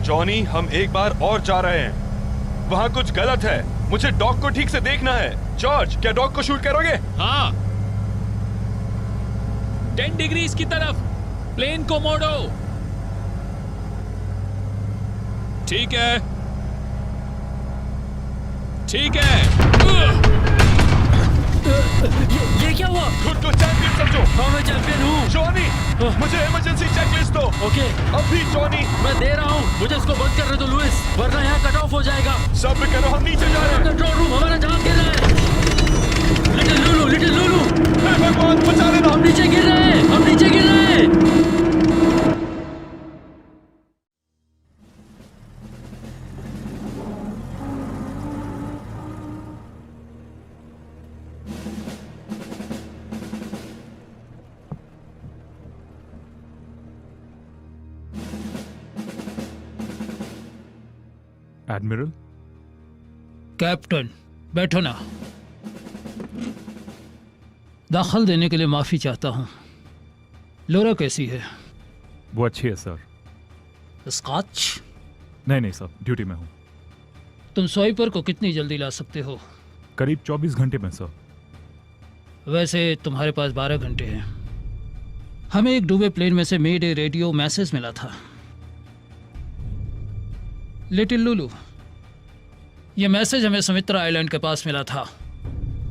Johnny, हम एक बार और जा रहे हैं। वहाँ कुछ गलत है। मुझे डॉग को ठीक से देखना है। जॉर्ज, क्या डॉग को शूट करोगे? हाँ। 10 डिग्रीज की तरफ प्लेन को मोड़ो। ठीक है, ठीक है। ये क्या हुआ? खुद को चैंपियन समझो। हाँ, मैं चैंपियन हूँ। जॉनी, मुझे इमरजेंसी चेकलिस्ट दो। ओके, अभी जॉनी। मैं दे रहा हूँ। मुझे इसको बंद करने दो लुइस, वरना यहाँ कट ऑफ हो जाएगा। सब्र करो, हम नीचे जा रहे हैं। कंट्रोल रूम, हमारा जहाज गिर रहा है। लिटिल लूलू, लिटिल लूलू, हे भगवान, बचा लेना। हम नीचे गिर रहे हैं, हम नीचे गिर रहे हैं। एडमिरल, कैप्टन, बैठो ना। दाखिल देने के लिए माफी चाहता हूँ। लोरा कैसी है? वो अच्छी है सर। स्कॉच? नहीं सर, ड्यूटी में हूँ। तुम स्वाइपर को कितनी जल्दी ला सकते हो? करीब 24 घंटे में सर। वैसे तुम्हारे पास 12 घंटे हैं। हमें एक डूबे प्लेन में से मेडे रेडियो मैसेज मिला था। लिटिल लुलू, यह मैसेज हमें सुमित्रा आइलैंड के पास मिला था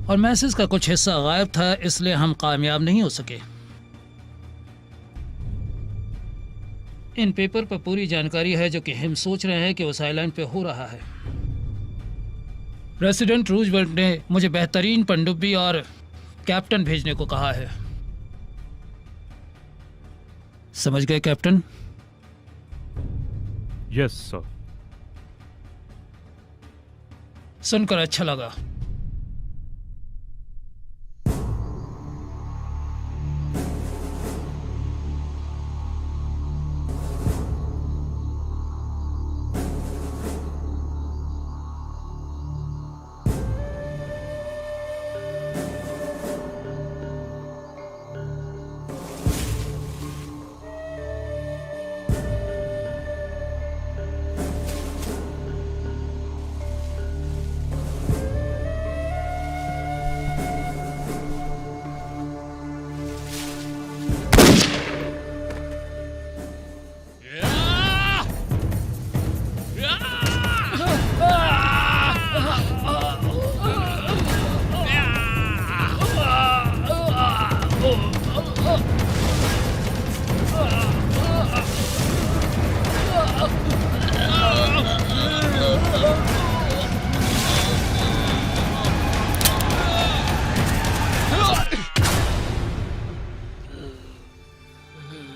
और मैसेज का कुछ हिस्सा गायब था, इसलिए हम कामयाब नहीं हो सके। इन पेपर पर पूरी जानकारी है जो कि हम सोच रहे हैं कि उस आइलैंड पे हो रहा है। प्रेसिडेंट रूजवेल्ट ने मुझे बेहतरीन पनडुब्बी और कैप्टन भेजने को कहा है। समझ गए कैप्टन? Yes sir. सुनकर अच्छा लगा।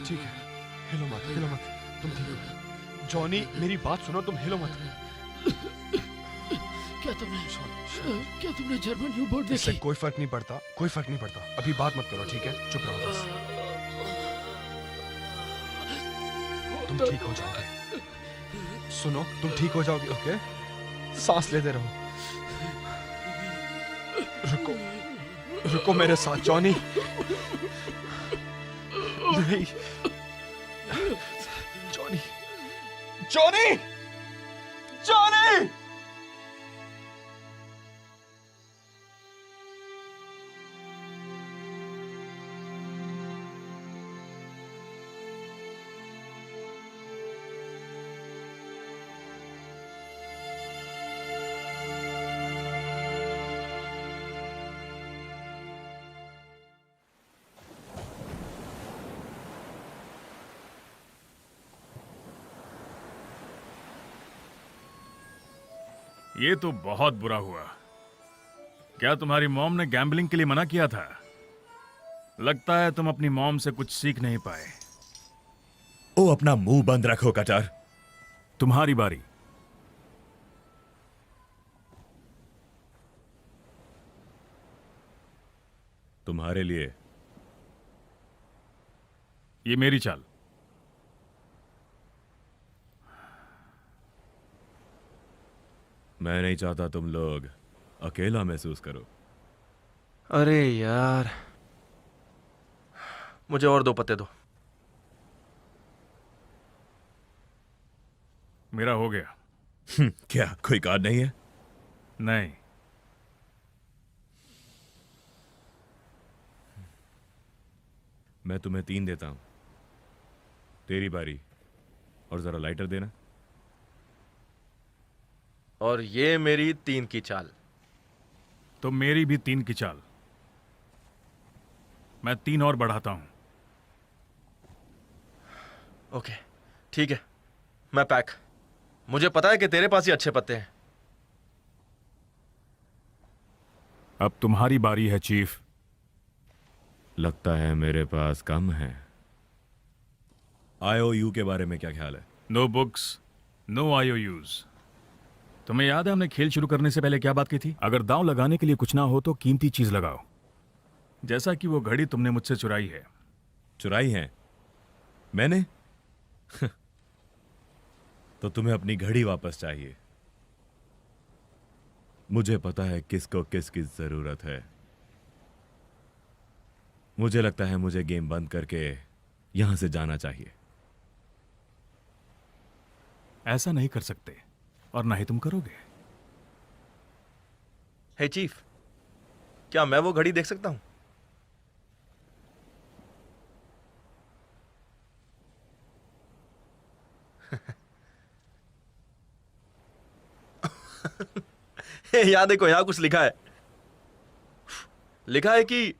ठीक है, हिलो मत, हिलो मत। तुम ठीक हो। जॉनी, मेरी बात सुनो, तुम हिलो मत। क्या तुमने जर्मन यू बोर्ड इससे देखी? कोई फर्क नहीं पड़ता, कोई फर्क नहीं पड़ता। अभी बात मत करो, ठीक है? चुप रहो बस। तुम ठीक हो जाओगे। सुनो, तुम ठीक हो जाओगे, ओके? सांस लेते रहो। रुको, रुको मेरे साथ, जॉनी। नहीं, जॉनी, जॉनी, जॉनी! ये तो बहुत बुरा हुआ। क्या तुम्हारी मॉम ने गैम्बलिंग के लिए मना किया था? लगता है तुम अपनी मॉम से कुछ सीख नहीं पाए। ओ, अपना मुंह बंद रखो कटर। तुम्हारी बारी। तुम्हारे लिए। ये मेरी चाल। मैं नहीं चाहता तुम लोग अकेला महसूस करो। अरे यार, मुझे और 2 पत्ते दो। मेरा हो गया। क्या कोई कार्ड नहीं है? नहीं, मैं तुम्हें 3 देता हूं। तेरी बारी। और जरा लाइटर देना। और ये मेरी 3 की चाल। तो मेरी भी 3 की चाल। मैं 3 और बढ़ाता हूं। ओके, ठीक है, मैं पैक। मुझे पता है कि तेरे पास ही अच्छे पत्ते हैं। अब तुम्हारी बारी है चीफ। लगता है मेरे पास कम है। IOU के बारे में क्या ख्याल है? No books, no IOUs। तुम्हें याद है हमने खेल शुरू करने से पहले क्या बात की थी? अगर दांव लगाने के लिए कुछ ना हो तो कीमती चीज लगाओ। जैसा कि वो घड़ी तुमने मुझसे चुराई है। चुराई है मैंने? तो तुम्हें अपनी घड़ी वापस चाहिए। मुझे पता है किसको किसकी जरूरत है। मुझे लगता है मुझे गेम बंद करके यहां से जाना चाहिए। ऐसा नहीं कर सकते और ना ही तुम करोगे। हे चीफ, क्या मैं वो घड़ी देख सकता हूं? यहां देखो, यहां कुछ लिखा है। लिखा है कि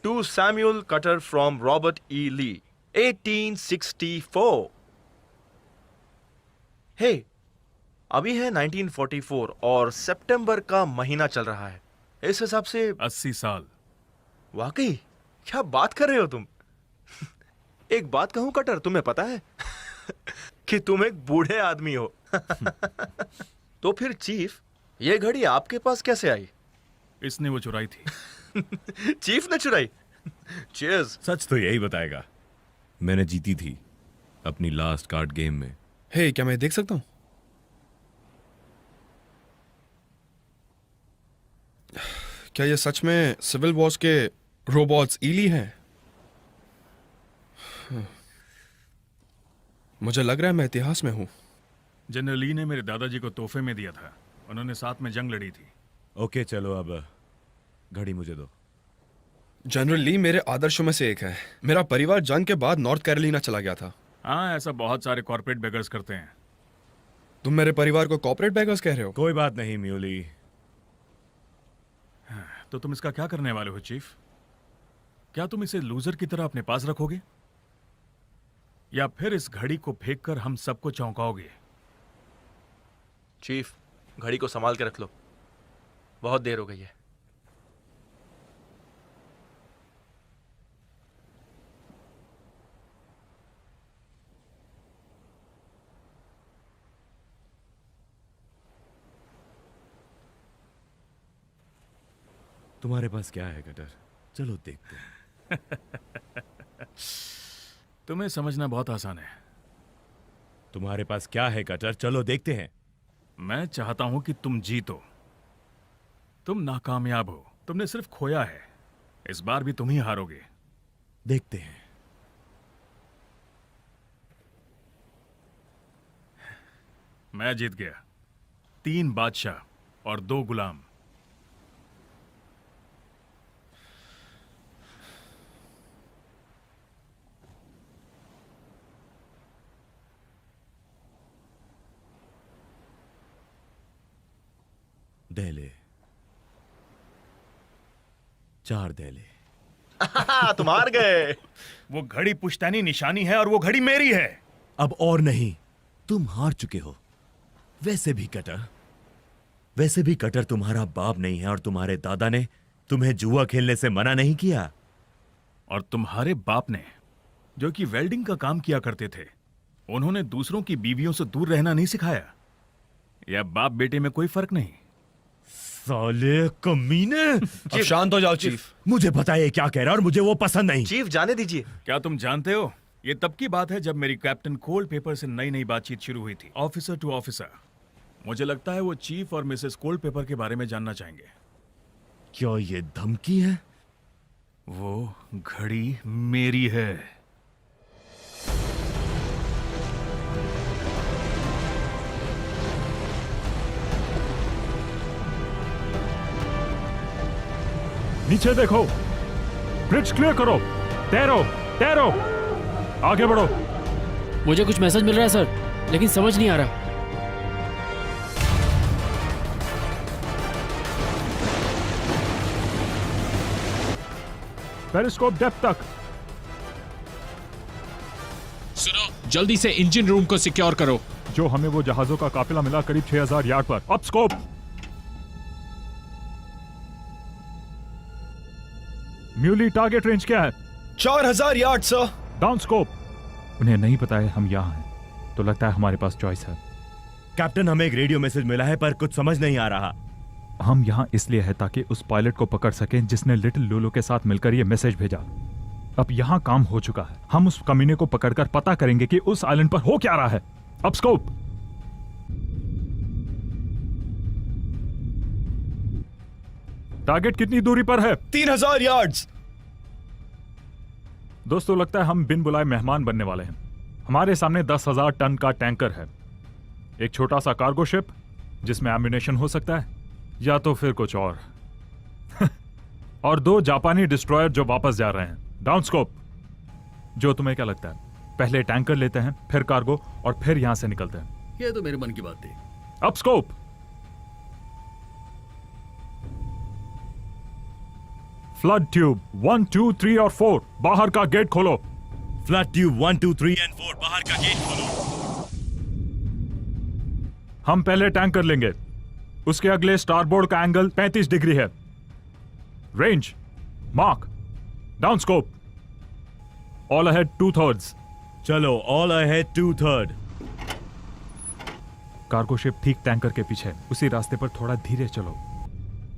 to Samuel Cutter from Robert E Lee 1864। हे, अभी है 1944 और सितंबर का महीना चल रहा है। इस हिसाब से 80 साल। वाकई, क्या बात कर रहे हो तुम? एक बात कहूं कटर, तुम्हें पता है कि तुम एक बूढ़े आदमी हो। तो फिर चीफ, ये घड़ी आपके पास कैसे आई? इसने वो चुराई थी। चीफ ने चुराई? चीयर्स। सच तो यही बताएगा। मैंने जीती थी अपनी लास्ट कार्ड गेम में। हे, क्या मैं देख सकता हूं? क्या ये सच में सिविल वॉर्स के रोबोट्स ईली हैं? मुझे लग रहा है मैं इतिहास में हूं। जनरल ली ने मेरे दादाजी को तोहफे में दिया था। उन्होंने साथ में जंग लड़ी थी। ओके चलो, अब घड़ी मुझे दो। जनरल ली मेरे आदर्शों में से एक है। मेरा परिवार जंग के बाद नॉर्थ कैरोलिना चला गया था। हाँ, ऐसा बहुत सारे कॉर्पोरेट बेगर्स करते हैं। तुम मेरे परिवार को कॉर्पोरेट बैगर्स कह रहे हो? कोई बात नहीं म्यूली। तो तुम इसका क्या करने वाले हो चीफ? क्या तुम इसे लूजर की तरह अपने पास रखोगे या फिर इस घड़ी को फेंककर हम सबको चौंकाओगे? चीफ, घड़ी को संभाल के रख लो, बहुत देर हो गई है। तुम्हारे पास क्या है कटर? चलो देखते हैं। तुम्हें समझना बहुत आसान है। तुम्हारे पास क्या है कटर? चलो देखते हैं। मैं चाहता हूं कि तुम जीतो। तुम नाकामयाब हो। तुमने सिर्फ खोया है। इस बार भी तुम ही हारोगे। देखते हैं। मैं जीत गया। 3 बादशाह और 2 गुलाम। देले, 4 देले। तुम हार गए। वो घड़ी पुश्तैनी निशानी है और वो घड़ी मेरी है। अब और नहीं, तुम हार चुके हो। वैसे भी कटर तुम्हारा बाप नहीं है और तुम्हारे दादा ने तुम्हें जुआ खेलने से मना नहीं किया। और तुम्हारे बाप ने, जो कि वेल्डिंग का काम किया करते थे, उन्होंने दूसरों की बीवियों से दूर रहना नहीं सिखाया। या बाप बेटे में कोई फर्क नहीं। साले कमीने। अब शांत हो जाओ चीफ। मुझे पता है ये क्या कह रहा है और मुझे वो पसंद नहीं। चीफ, जाने दीजिए। क्या तुम जानते हो, ये तब की बात है जब मेरी कैप्टन कोल्ड पेपर से नई नई बातचीत शुरू हुई थी, ऑफिसर टू ऑफिसर। मुझे लगता है वो चीफ और मिसेस कोल्ड पेपर के बारे में जानना चाहेंगे। क्या ये धमकी है? वो घड़ी मेरी है। पीछे देखो, ब्रिज क्लियर करो, तैरो तैरो, आगे बढ़ो। मुझे कुछ मैसेज मिल रहा है सर, लेकिन समझ नहीं आ रहा। पेरिस्कोप डेप्थ तक। सुनो, जल्दी से इंजन रूम को सिक्योर करो। जो हमें वो जहाजों का काफिला मिला करीब 6000 यार्ड पर। Up scope. म्यूली टारगेट रेंज क्या है? 4000 यार्ड सर। Down scope. उन्हें नहीं पता है हम यहाँ हैं, तो लगता है हमारे पास चॉइस है। कैप्टन, हमें एक रेडियो मैसेज मिला है पर कुछ समझ नहीं आ रहा। हम यहाँ इसलिए है ताकि उस पायलट को पकड़ सकें जिसने लिटिल लूलू के साथ मिलकर ये मैसेज भेजा। अब यहाँ काम हो चुका है, हम उस कमीने को पकड़कर पता करेंगे कि उस आइलैंड पर हो क्या रहा है। अब स्कोप। टारगेट कितनी दूरी पर है? 3000 यार्ड्स। दोस्तों, लगता है हम बिन बुलाए मेहमान बनने वाले हैं। हमारे सामने 10,000 टन का टैंकर है, एक छोटा सा कार्गो शिप जिसमें एम्यूनेशन हो सकता है, या तो फिर कुछ और और 2 जापानी डिस्ट्रॉयर जो वापस जा रहे हैं। Down scope. जो तुम्हें क्या लगता है, पहले टैंकर लेते हैं, फिर कार्गो, और फिर यहां से निकलते हैं? ये तो मेरे मन की बात थी। Up scope. फ्लड ट्यूब 1, 2, 3 और 4, बाहर का गेट खोलो। फ्लड ट्यूब 1, 2, 3 एंड 4, बाहर का गेट खोलो। हम पहले टैंकर लेंगे, उसके अगले स्टारबोर्ड का एंगल 35 डिग्री है। Range mark. Down scope. All ahead 2/3। चलो, ऑल अहेड 2/3। कार्गो शिप ठीक टैंकर के पीछे, उसी रास्ते पर थोड़ा धीरे चलो।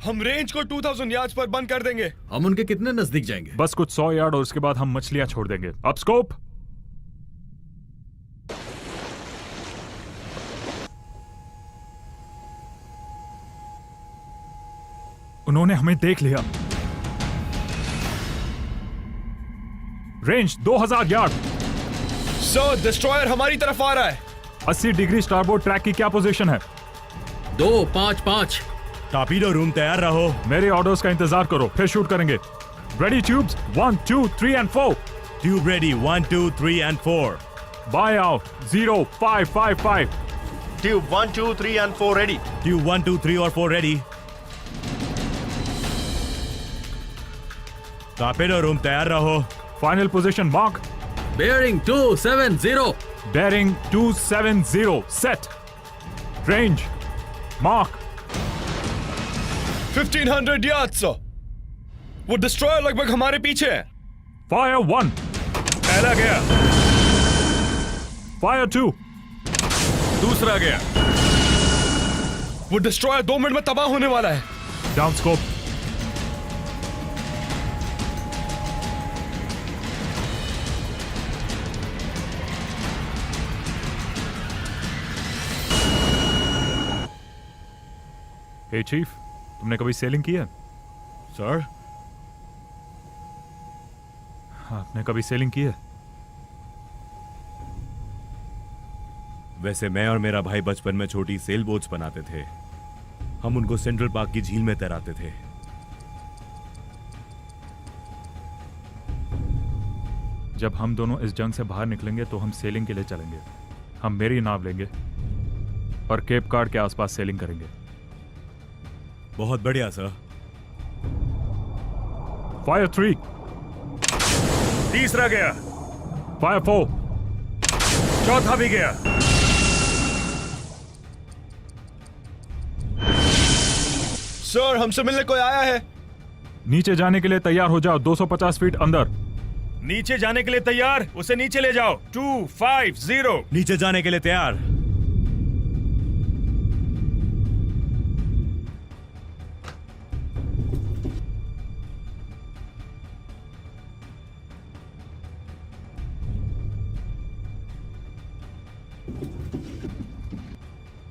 हम रेंज को 2000 यार्ड्स पर बंद कर देंगे। हम उनके कितने नजदीक जाएंगे? बस कुछ 100 यार्ड, और उसके बाद हम मछलियां छोड़ देंगे। Up scope. उन्होंने हमें देख लिया। Range 2000 yard. सर, डिस्ट्रॉयर हमारी तरफ आ रहा है। 80 डिग्री स्टारबोर्ड ट्रैक की क्या पोजीशन है? 2-5-5। टॉर्पीडो रूम तैयार रहो। मेरे ऑर्डर्स का इंतजार करो, फिर शूट करेंगे। Ready tubes 1, 2, 3 and 4। Tube ready 1, 2, 3 and 4। Bye out 0, 5, 5, 5। Tube 1, 2, 3 and 4 ready. Tube 1, 2, 3 और 4 रेडी। टॉर्पीडो रूम तैयार रहो। Final position mark. Bearing 270। Bearing 270 set. Range mark. 1500 yards sir. वो डिस्ट्रॉयर लगभग हमारे पीछे है। फायर 1। पहला गया, फायर 2। दूसरा गया। वो डिस्ट्रॉयर 2 मिनट में तबाह होने वाला है। Down scope. हे चीफ, तुमने कभी सेलिंग की है? सर, आपने कभी सेलिंग की है? वैसे मैं और मेरा भाई बचपन में छोटी सेल बोट्स बनाते थे। हम उनको सेंट्रल पार्क की झील में तैराते थे। जब हम दोनों इस जंग से बाहर निकलेंगे तो हम सेलिंग के लिए चलेंगे। हम मेरी नाव लेंगे और केप कार्ड के आसपास सेलिंग करेंगे। बहुत बढ़िया सर। फायर 3। तीसरा गया, फायर 4। चौथा भी गया। सर, हमसे मिलने कोई आया है। नीचे जाने के लिए तैयार हो जाओ, 250 फीट अंदर। नीचे जाने के लिए तैयार, उसे नीचे ले जाओ। 250। नीचे जाने के लिए तैयार।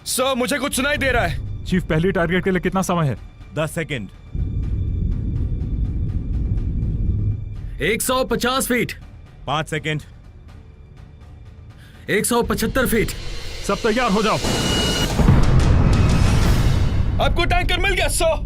सर, मुझे कुछ सुनाई दे रहा है। चीफ, पहली टारगेट के लिए कितना समय है? 10 सेकेंड। 150 फीट। 5 सेकेंड। 175 फीट। सब तैयार हो जाओ। आपको टैंकर मिल गया सर।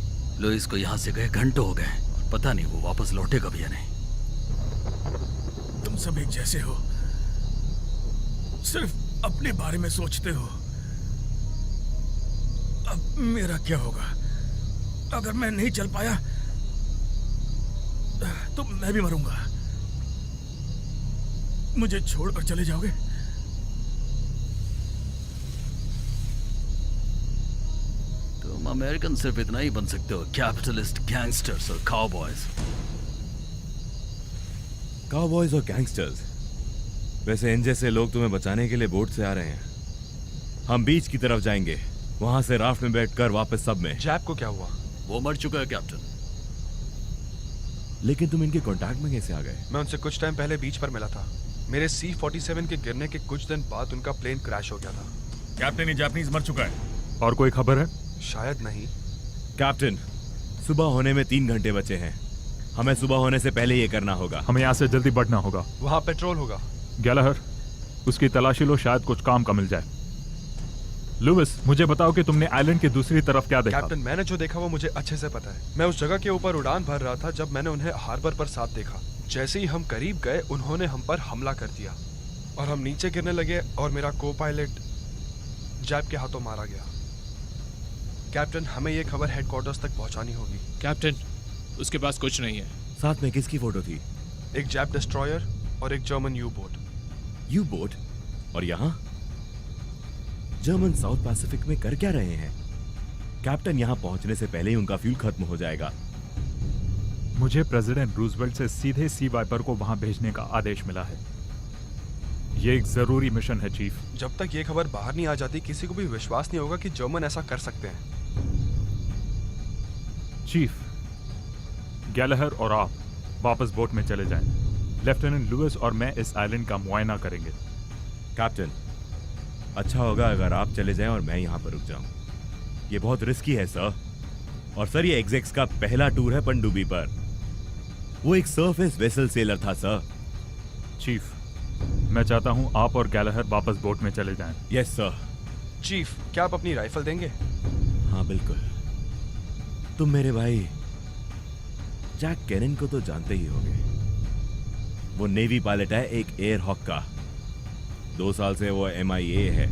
लुइस को यहाँ से गए घंटों हो गए, पता नहीं वो वापस लौटेगा भी या नहीं। तुम सब एक जैसे हो, सिर्फ अपने बारे में सोचते हो। अब मेरा क्या होगा? अगर मैं नहीं चल पाया तो मैं भी मरूंगा। मुझे छोड़कर चले जाओगे? तुम अमेरिकन सिर्फ इतना ही बन सकते हो, कैपिटलिस्ट, गैंगस्टर्स और काउबॉयज। काउबॉयज और गैंगस्टर्स? वैसे इन जैसे लोग तुम्हें बचाने के लिए बोट से आ रहे हैं। हम बीच की तरफ जाएंगे, वहां से राफ्ट में बैठकर वापस सब में। जैप को क्या हुआ? वो मर चुका है कैप्टन। लेकिन तुम इनके कांटेक्ट में कैसे आ गए? मैं उनसे कुछ टाइम पहले बीच पर मिला था। मेरे C-47 के गिरने के कुछ दिन बाद उनका प्लेन क्रैश हो गया था। कैप्टन, ये जापानीज मर चुका है। और कोई खबर है? शायद नहीं। कैप्टन, सुबह होने में 3 घंटे बचे हैं। हमें सुबह होने से पहले ये करना होगा। हमें यहाँ से जल्दी बढ़ना होगा। वहां पेट्रोल होगा। गैलाहर, उसकी तलाशी लो, शायद कुछ काम का मिल जाए। लुइस, मुझे बताओ कि तुमने आइलैंड की दूसरी तरफ क्या देखा? कैप्टन, मैंने जो देखा वो मुझे अच्छे से पता है। मैं उस जगह के ऊपर उड़ान भर रहा था जब मैंने उन्हें हार्बर पर साथ देखा। जैसे ही हम करीब गए उन्होंने हम पर हमला कर दिया और हम नीचे गिरने लगे और मेरा को पायलट जैप के हाथों मारा गया। कैप्टन, हमें ये खबर हेडक्वार्टर्स तक पहुंचानी होगी। कैप्टन, उसके पास कुछ नहीं है। साथ में किसकी फोटो थी? एक जैप डिस्ट्रॉयर और एक German you boat. You boat? और यहाँ जर्मन साउथ पैसिफिक में कर क्या रहे हैं? कैप्टन, यहाँ पहुंचने से पहले ही उनका फ्यूल खत्म हो जाएगा। मुझे प्रेसिडेंट रूजवेल्ट से सीधे सी वाइपर को वहां भेजने का आदेश मिला है। ये एक जरूरी मिशन है चीफ। जब तक ये खबर बाहर नहीं आ जाती किसी को भी विश्वास नहीं होगा कि जर्मन ऐसा कर सकते हैं। चीफ, गैलाहर और आप वापस बोट में चले जाएं। लेफ्टिनेंट लुइस और मैं इस आइलैंड का मुआयना करेंगे। कैप्टन, अच्छा होगा अगर आप चले जाएं और मैं यहाँ पर रुक जाऊं। ये बहुत रिस्की है सर। और सर, ये एग्जेक्स का पहला टूर है पनडुब्बी पर। वो एक सरफेस वेसल सेलर था सर। चीफ, मैं चाहता हूं आप और गैलाहर वापस बोट में चले जाएं। Yes sir. चीफ, क्या आप अपनी राइफल देंगे? हाँ बिल्कुल। तुम मेरे भाई जैक कैनन को तो जानते ही होगे। वो नेवी पायलट है, एक एयर हॉक का। 2 साल से वो MIA है।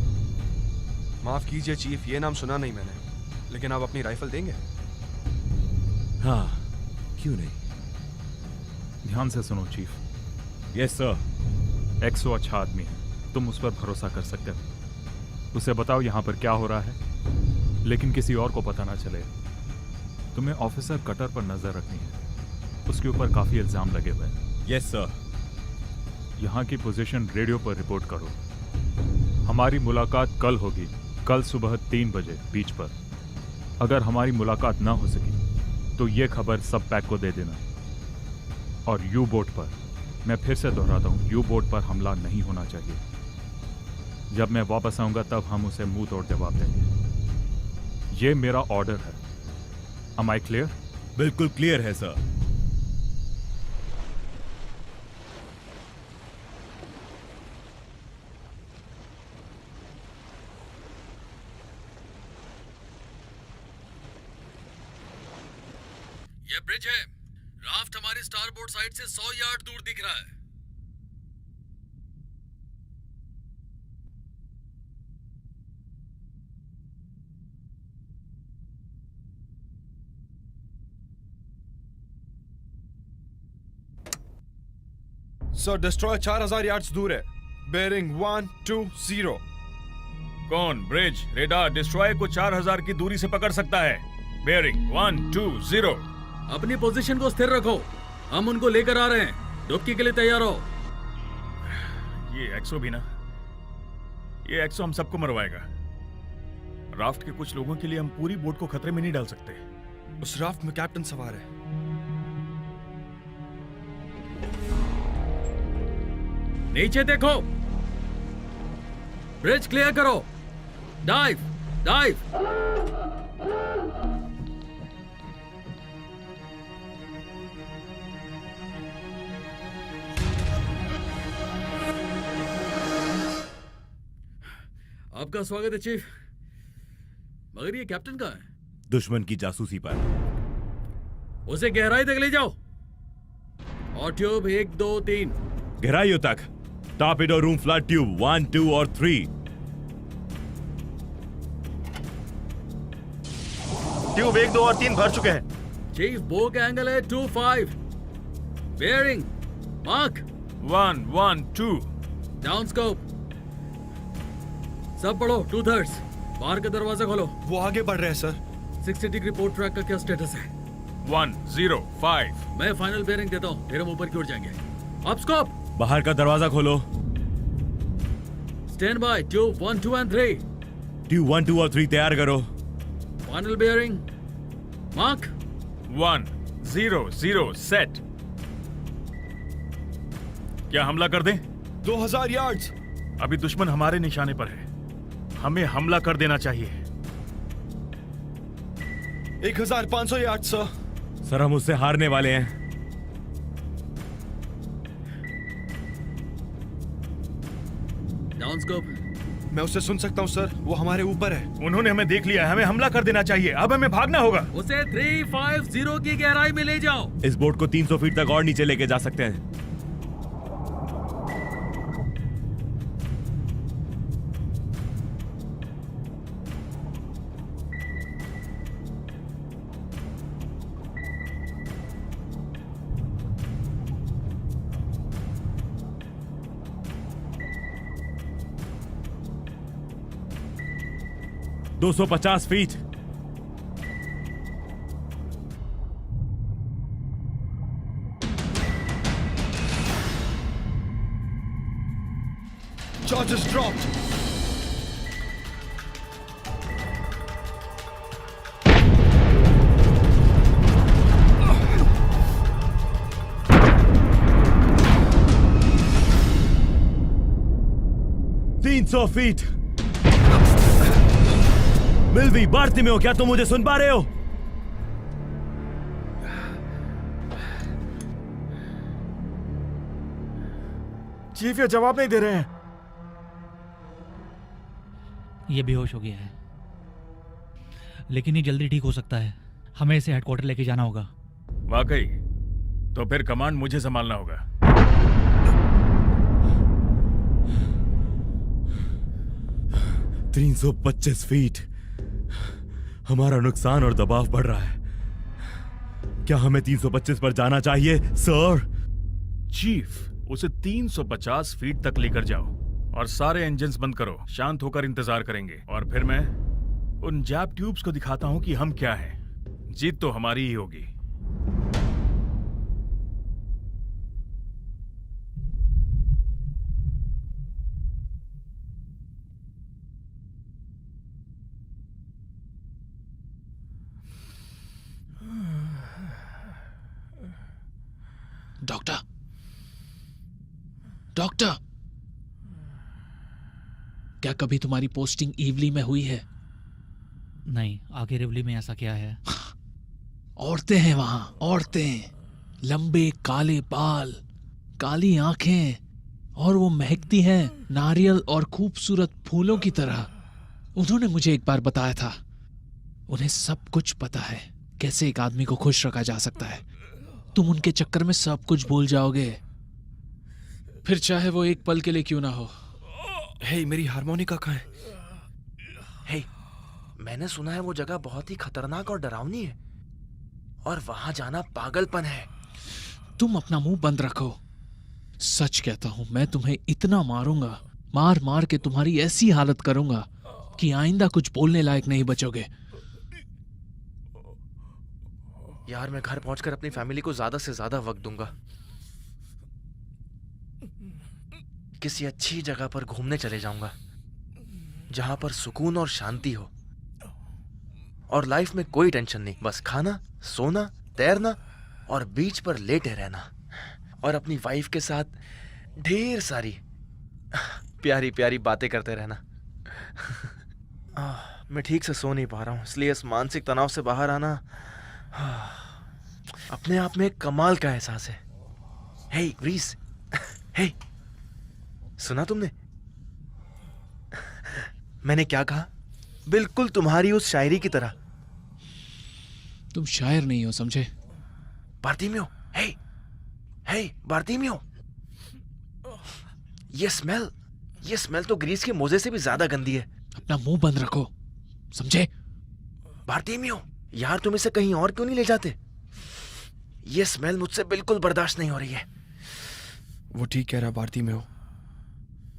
माफ कीजिए चीफ, ये नाम सुना नहीं मैंने, लेकिन आप अपनी राइफल देंगे? हाँ, क्यों नहीं। ध्यान से सुनो चीफ। Yes sir. एक्सो अच्छा आदमी है, तुम उस पर भरोसा कर सकते हो। उसे बताओ यहाँ पर क्या हो रहा है, लेकिन किसी और को पता ना चले। तुम्हें ऑफिसर कटर पर नजर रखनी है, उसके ऊपर काफी इल्जाम लगे हुए हैं। Yes sir. यहाँ की पोजीशन रेडियो पर रिपोर्ट करो। हमारी मुलाकात कल होगी, कल सुबह 3 बजे बीच पर। अगर हमारी मुलाकात ना हो सकी तो ये खबर सब पैक को दे देना। और यू बोट पर, मैं फिर से दोहराता हूँ, यू बोट पर हमला नहीं होना चाहिए। जब मैं वापस आऊंगा तब हम उसे मुंह तोड़ जवाब देंगे। ये मेरा ऑर्डर है। Am I clear? बिल्कुल क्लियर है सर। ये ब्रिज है। राफ्ट हमारी स्टारबोर्ड साइड से 100 यार्ड दूर दिख रहा है। सर, डिस्ट्रॉयर 4000 यार्ड्स दूर है। बेयरिंग 120। कौन? ब्रिज रेडार डिस्ट्रॉयर को 4000 की दूरी से पकड़ सकता है। बेयरिंग 120। अपनी पोजीशन को स्थिर रखो, हम उनको लेकर आ रहे हैं। डुबकी के लिए तैयार हो। ये एक्सो भी ना, ये एक्सो हम सबको मरवाएगा। राफ्ट के कुछ लोगों के लिए हम पूरी बोट को खतरे में नहीं डाल सकते। उस राफ्ट में कैप्टन सवार है। नीचे देखो, ब्रिज क्लियर करो। Dive dive. आपका स्वागत है चीफ। मगर ये कैप्टन कहाँ है? दुश्मन की जासूसी पर। उसे गहराई तक ले जाओ। और ट्यूब 1 2 3। गहराइयों तक। टॉर्पेडो रूम फ्लड ट्यूब 1 2 और 3। ट्यूब 1 2 और 3 भर चुके हैं। चीफ बो का एंगल है 25। Bearing mark 1 1 2। Down scope. सब पढ़ो 2/3। बाहर का दरवाजा खोलो। वो आगे बढ़ रहे हैं सर। 60 डिग्री पोर्ट ट्रैक का क्या स्टेटस है? 1 0 5। मैं फाइनल बेयरिंग देता हूँ, फिर हम ऊपर की ओर जाएंगे। Up scope. बाहर का दरवाजा खोलो। Stand by tube 1 2 and 3। Tube 1 2 और 3 तैयार करो। Final bearing mark 1 0 0 set. क्या हमला कर दें? 2000 यार्ड्स। अभी दुश्मन हमारे निशाने पर है, हमें हमला कर देना चाहिए। 1500 यार्ड सर। सर हम उससे हारने वाले हैं। Down scope. मैं उससे सुन सकता हूँ सर, वो हमारे ऊपर है। उन्होंने हमें देख लिया है, हमें हमला कर देना चाहिए। अब हमें भागना होगा। उसे 350 की गहराई में ले जाओ। इस बोट को 300 फीट तक और नीचे लेके जा सकते हैं। दो 250 फीट। Charges dropped. तीन 300 फीट। मिल्वी, भारती में हो क्या? तुम मुझे सुन पा रहे हो? चीफ ये जवाब नहीं दे रहे हैं। ये बेहोश हो गया है, लेकिन ये जल्दी ठीक हो सकता है। हमें इसे हेडक्वार्टर लेके जाना होगा। वाकई? तो फिर कमांड मुझे संभालना होगा। तीन 325 फीट। हमारा नुकसान और दबाव बढ़ रहा है। क्या हमें 325 पर जाना चाहिए, सर? चीफ, उसे 350 फीट तक लेकर जाओ और सारे इंजन्स बंद करो। शांत होकर इंतजार करेंगे और फिर मैं उन जैप ट्यूब्स को दिखाता हूं कि हम क्या हैं। जीत तो हमारी ही होगी। डॉक्टर, डॉक्टर, क्या कभी तुम्हारी पोस्टिंग ईवली में हुई है? नहीं, आगे रिवली में ऐसा क्या है? औरतें हैं वहां, औरतें, लंबे काले बाल, काली आंखें, और वो महकती हैं नारियल और खूबसूरत फूलों की तरह। उन्होंने मुझे एक बार बताया था, उन्हें सब कुछ पता है कैसे एक आदमी को खुश रखा जा सकता है। तुम उनके चक्कर में सब कुछ भूल जाओगे, फिर चाहे वो एक पल के लिए क्यों ना हो। हे, मेरी हारमोनिका कहाँ है? हे, मैंने सुना है वो जगह बहुत ही खतरनाक और डरावनी है और वहां जाना पागलपन है। तुम अपना मुंह बंद रखो। सच कहता हूं, मैं तुम्हें इतना मारूंगा, मार मार के तुम्हारी ऐसी हालत करूंगा कि आइंदा कुछ बोलने लायक नहीं बचोगे। यार, मैं घर पहुंचकर अपनी फैमिली को ज्यादा से ज्यादा वक्त दूंगा। किसी अच्छी जगह पर घूमने चले जाऊंगा जहां पर सुकून और शांति हो और लाइफ में कोई टेंशन नहीं, बस खाना, सोना, तैरना और बीच पर लेटे रहना और अपनी वाइफ के साथ ढेर सारी प्यारी प्यारी बातें करते रहना। मैं ठीक से सो नहीं पा रहा हूं, इसलिए इस मानसिक तनाव से बाहर आना अपने आप में एक कमाल का एहसास है। हे ग्रीस, हे, सुना तुमने? मैंने क्या कहा? बिल्कुल तुम्हारी उस शायरी की तरह। तुम शायर नहीं हो, समझे? बार्तिमियो, हे, हे, बार्तिमियो, ये स्मेल तो ग्रीस के मोजे से भी ज्यादा गंदी है। अपना मुंह बंद रखो, समझे? बार्तिमियो, यार तुम इसे कहीं और क्यों नहीं ले जाते? ये स्मेल मुझसे बिल्कुल बर्दाश्त नहीं हो रही है। वो ठीक कह रहा बार्तिमियो,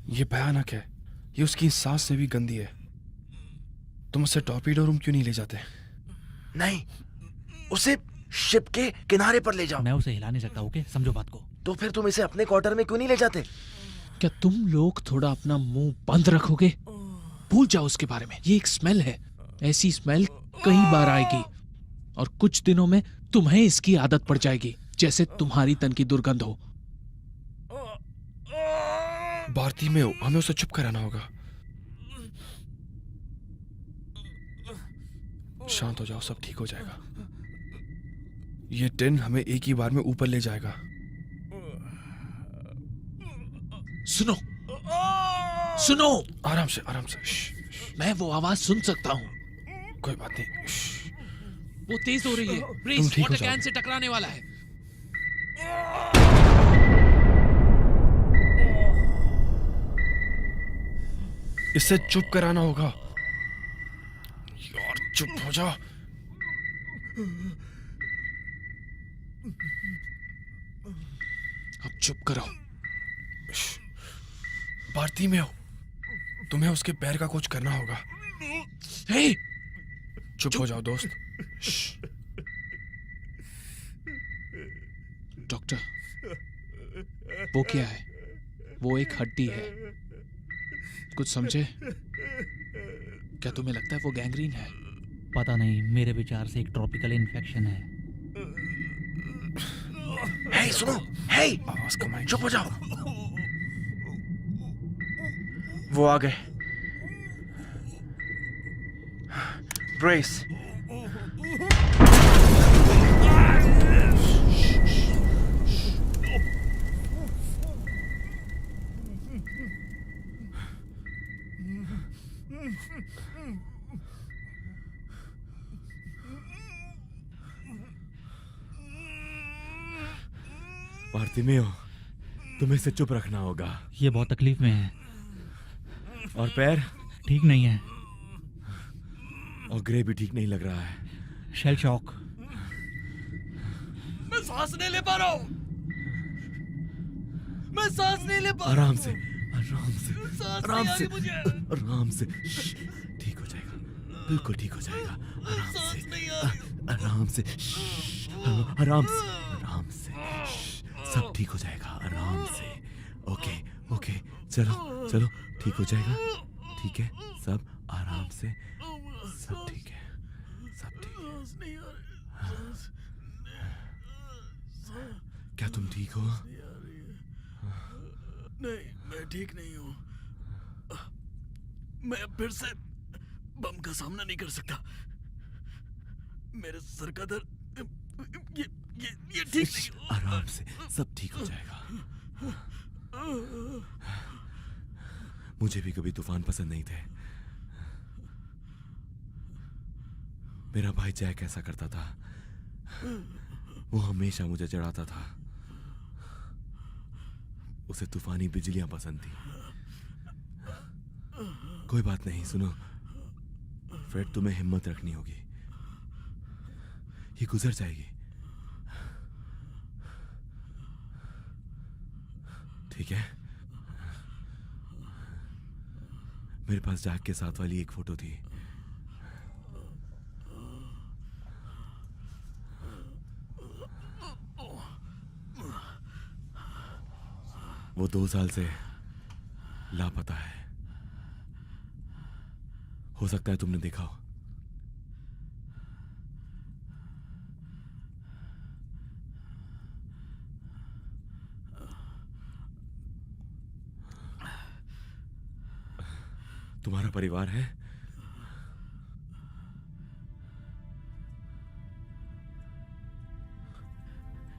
ये भयानक है, ये उसकी सांस से भी गंदी है। तुम उसे टॉर्पीडो रूम क्यों नहीं ले जाते? नहीं, उसे शिप के किनारे पर ले जाओ। मैं उसे हिला नहीं सकता, ओके? समझो बात को। तो फिर तुम इसे अपने क्वार्टर में क्यों नहीं ले जाते? क्या तुम लोग थोड़ा अपना मुंह बंद रखोगे? भूल जाओ उसके बारे में। ये एक स्मेल है, ऐसी स्मेल कई बार आएगी और कुछ दिनों में तुम्हें इसकी आदत पड़ जाएगी, जैसे तुम्हारी तन की दुर्गंध हो। बार्तिमियो, हमें उसे चुप कराना होगा। शांत हो जाओ, सब ठीक हो जाएगा। ये टिन हमें एक ही बार में ऊपर ले जाएगा। सुनो, सुनो, आराम से, आराम से। श्श, मैं वो आवाज सुन सकता हूँ। कोई बात नहीं। श्श, वो तेज हो रही है। तुम ब्रेस ठीक हो वाटर जाओ। कैन से टकराने वाला है। इसे चुप कराना होगा। यार चुप हो जा। अब चुप करो। बार्तिमियो, तुम्हें उसके पैर का कुछ करना होगा। हे, चुप हो जाओ दोस्त। डॉक्टर, वो क्या है? वो एक हड्डी है। कुछ समझे? क्या तुम्हें लगता है वो गैंग्रीन है? पता नहीं, मेरे विचार से एक ट्रॉपिकल इन्फेक्शन है। हे, सुनो, हे, आवाज कमाई। चुप हो जाओ। वो आ गए। ब्रेस। बार्तिमियो, तुम्हें इसे चुप रखना होगा। ये बहुत तकलीफ में है। और पैर? ठीक नहीं है। और ग्रे भी ठीक नहीं लग रहा है। Shell shock. मैं सांस नहीं ले पा रहा हूँ। मैं सांस नहीं ले पा रहा आराम से, आराम से, सांस आराम नहीं आ से, रही मुझे। आराम से। श्श, ठीक हो जाएगा, बिल्कुल ठीक हो जाएगा। आराम सांस से, नहीं आ रही। आराम से, श्श, आराम से, आराम से। श्श, सब ठीक हो जाएगा, आराम से। ओके, ओके, चलो, चलो, ठीक हो जाएगा। ठीक है, सब आराम से, सब ठीक है, सब ठीक है। क्या तुम ठीक हो? नहीं, मैं ठीक नहीं हूँ। मैं अब फिर से बम का सामना नहीं कर सकता। मेरे सर का दर्द, ये ठीक नहीं। आराम से, सब ठीक हो जाएगा। मुझे भी कभी तूफान पसंद नहीं थे। मेरा भाई जैक ऐसा करता था। वो हमेशा मुझे चढ़ाता था। उसे तूफानी बिजलियां पसंद थी। कोई बात नहीं, सुनो फ्रेड, तुम्हें हिम्मत रखनी होगी। ये गुजर जाएगी, ठीक है? मेरे पास जैक के साथ वाली एक फोटो थी। वो 2 साल से लापता है। हो सकता है तुमने देखा हो। तुम्हारा परिवार है?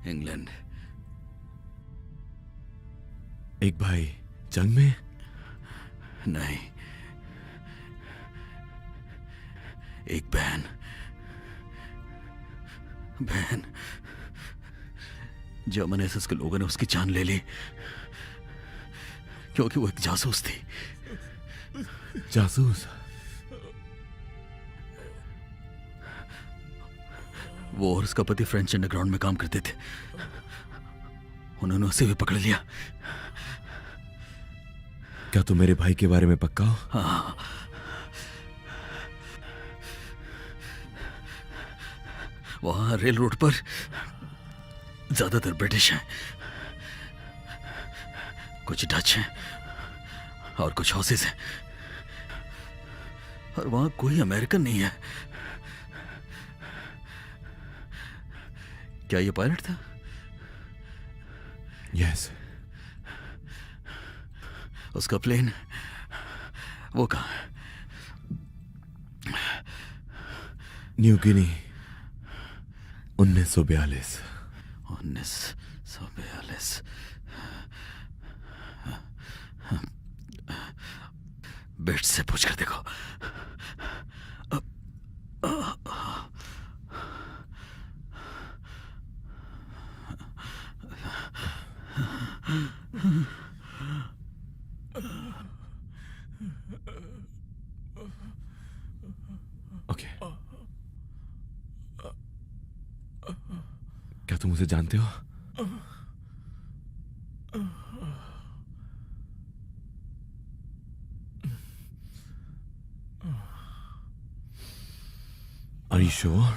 इंग्लैंड। एक भाई जंग में? नहीं, एक बहन। जर्मन एसएस के लोगों ने उसकी जान ले ली क्योंकि वो एक जासूस थी। जासूस? वो और उसका पति फ्रेंच अंडरग्राउंड में काम करते थे। उन्होंने उसे भी पकड़ लिया। क्या तुम मेरे भाई के बारे में पक्का हो? हाँ। वहां रेल रोड पर ज्यादातर ब्रिटिश हैं, कुछ डच हैं और कुछ हॉसेस हैं, और वहां कोई अमेरिकन नहीं है। क्या ये पायलट था? यस। उसका प्लेन वो कहाँ है? New Guinea, 1942। 1942। बेट से पूछ कर देखो। ओके। क्या तुम उसे जानते हो? Are you sure?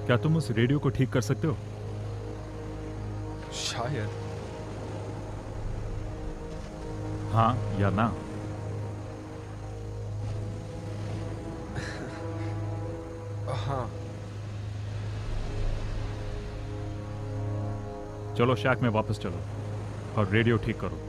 क्या तुम उस रेडियो को ठीक कर सकते हो? शायद। हाँ या ना? हाँ। चलो शैक में वापस चलो और रेडियो ठीक करो।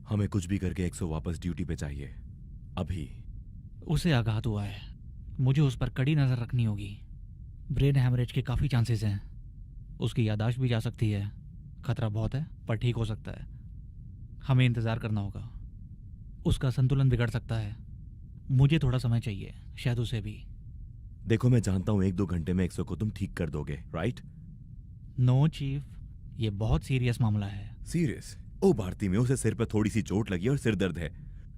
हमें कुछ भी करके 100 वापस ड्यूटी पे चाहिए अभी। उसे आघात हुआ है, मुझे उस पर कड़ी नजर रखनी होगी। ब्रेन हैमरेज के काफ़ी चांसेस हैं। उसकी याददाश्त भी जा सकती है। खतरा बहुत है पर ठीक हो सकता है। हमें इंतज़ार करना होगा। उसका संतुलन बिगड़ सकता है। मुझे थोड़ा समय चाहिए, शायद उसे भी। देखो मैं जानता हूं 1-2 घंटे में 100 को तुम ठीक कर दोगे, राइट? नो चीफ, ये बहुत सीरियस मामला है। सीरियस? ओ भारती में उसे सिर पर थोड़ी सी चोट लगी और सिर दर्द है।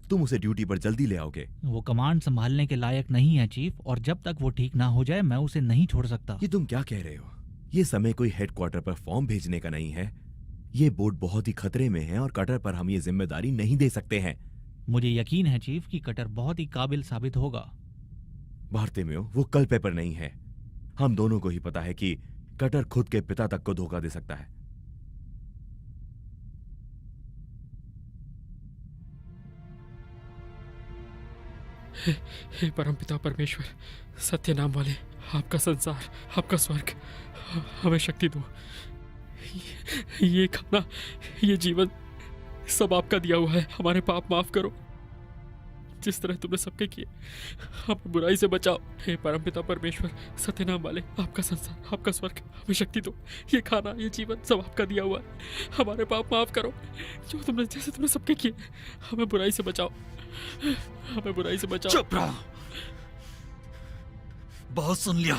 तुम उसे ड्यूटी पर जल्दी ले आओगे। वो कमांड संभालने के लायक नहीं है चीफ, और जब तक वो ठीक ना हो जाए मैं उसे नहीं छोड़ सकता। ये तुम क्या कह रहे हो? ये समय कोई हेडक्वार्टर पर फॉर्म भेजने का नहीं है। ये बोर्ड बहुत ही खतरे में है और कटर पर हम ये जिम्मेदारी नहीं दे सकते हैं। मुझे यकीन है चीफ कि कटर बहुत ही काबिल साबित होगा। भारती में वो कल पेपर नहीं है। हम दोनों को ही पता है कि कटर खुद के पिता तक को धोखा दे सकता है। हे परमपिता परमेश्वर, सत्य नाम वाले, आपका संसार, आपका स्वर्ग, हमें शक्ति दो। ये खाना, ये जीवन सब आपका दिया हुआ है। हमारे पाप माफ करो जिस तरह तुमने सबके किए। हमें बुराई से बचाओ। हे परमपिता परमेश्वर, सत्य नाम वाले, आपका संसार, आपका स्वर्ग, हमें शक्ति दो। ये खाना, ये जीवन सब आपका दिया हुआ है। हमारे पाप माफ करो जो जैसे तुमने सबके किए। हमें बुराई से बचाओ, हमें बुराई से बचाओ। चुप रहो, बहुत सुन लिया।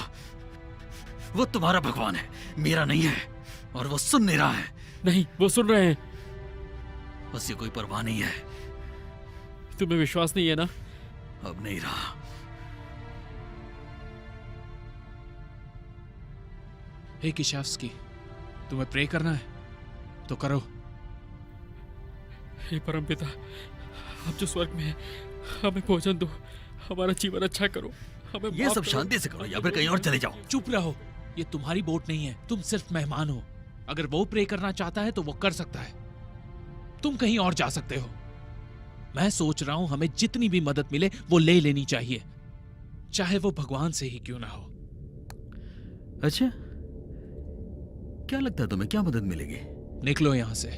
वो तुम्हारा भगवान है, मेरा नहीं है, और वो सुन नहीं रहा है। नहीं, वो सुन रहे हैं। उसे कोई परवाह नहीं है। तुम्हें विश्वास नहीं है ना? अब नहीं रहा। हे किशावस्की, तुम्हें प्रे करना है तो करो। हे परमपिता, आप जो स्वर्ग में हैं, हमें भोजन दो, हमारा जीवन अच्छा करो, हमें ये सब शांति से करो या फिर कहीं और चले जाओ। चुप रहो, ये तुम्हारी बोट नहीं है, तुम सिर्फ मेहमान हो। अगर वो प्रे करना चाहता है तो वो कर सकता है, तुम कहीं और जा सकते हो। मैं सोच रहा हूं हमें जितनी भी मदद मिले वो ले लेनी चाहिए, चाहे वो भगवान से ही क्यों ना हो। अच्छा, क्या लगता है तुम्हें, क्या मदद मिलेगी? निकलो यहां से।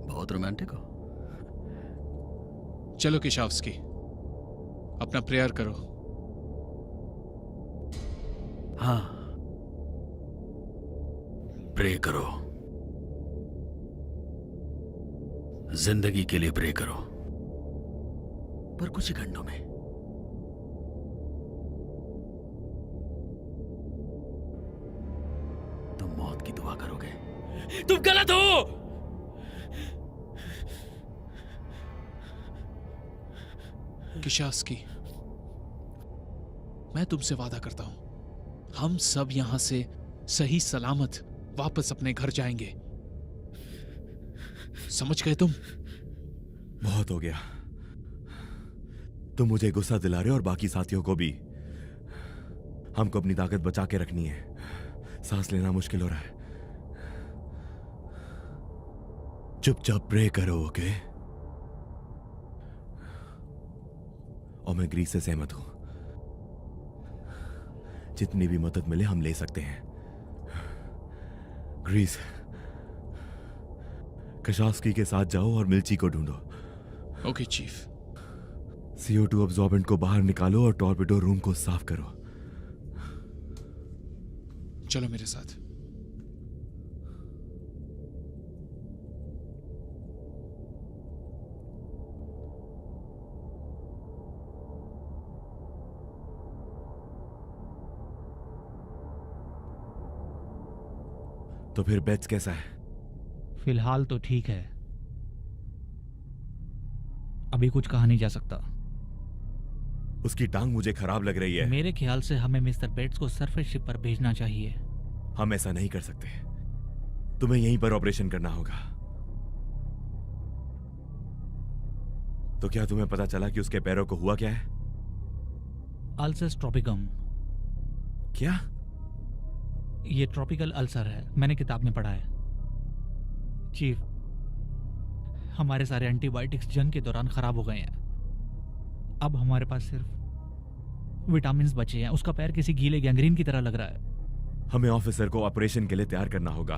बहुत रोमांटिक हो। चलो किशावस्की, अपना प्रेयर करो। हाँ, प्रे करो, जिंदगी के लिए प्रे करो, पर कुछ ही घंटों में। तुम मौत की दुआ करोगे। तुम गलत हो। किशावस्की, मैं तुमसे वादा करता हूं, हम सब यहां से सही सलामत वापस अपने घर जाएंगे। समझ गए तुम? बहुत हो गया। तुम मुझे गुस्सा दिला रहे हो और बाकी साथियों को भी। हमको अपनी ताकत बचा के रखनी है। सांस लेना मुश्किल हो रहा है। चुपचाप प्रे करो, ओके? और मैं ग्रीस से सहमत हूं। जितनी भी मदद मिले हम ले सकते हैं। ग्रीस, किशावस्की के साथ जाओ और मिल्ची को ढूंढो। Okay chief. CO2 अब्सॉर्बेंट को बाहर निकालो और टॉर्पेडो रूम को साफ करो। चलो मेरे साथ। तो फिर बेट्स कैसा है? फिलहाल तो ठीक है, अभी कुछ कहा नहीं जा सकता। उसकी टांग मुझे खराब लग रही है। मेरे ख्याल से हमें मिस्टर बेट्स को सरफेस शिप पर भेजना चाहिए। हम ऐसा नहीं कर सकते। तुम्हें यहीं पर ऑपरेशन करना होगा। तो क्या तुम्हें पता चला कि उसके पैरों को हुआ क्या है? अल्सस ट्रॉपिकम। क्या? ये ट्रॉपिकल अल्सर है, मैंने किताब में पढ़ा है। चीफ, हमारे सारे एंटीबायोटिक्स जंग के दौरान खराब हो गए हैं। अब हमारे पास सिर्फ विटामिन्स बचे हैं। उसका पैर किसी गीले गैंग्रीन की तरह लग रहा है। हमें ऑफिसर को ऑपरेशन के लिए तैयार करना होगा।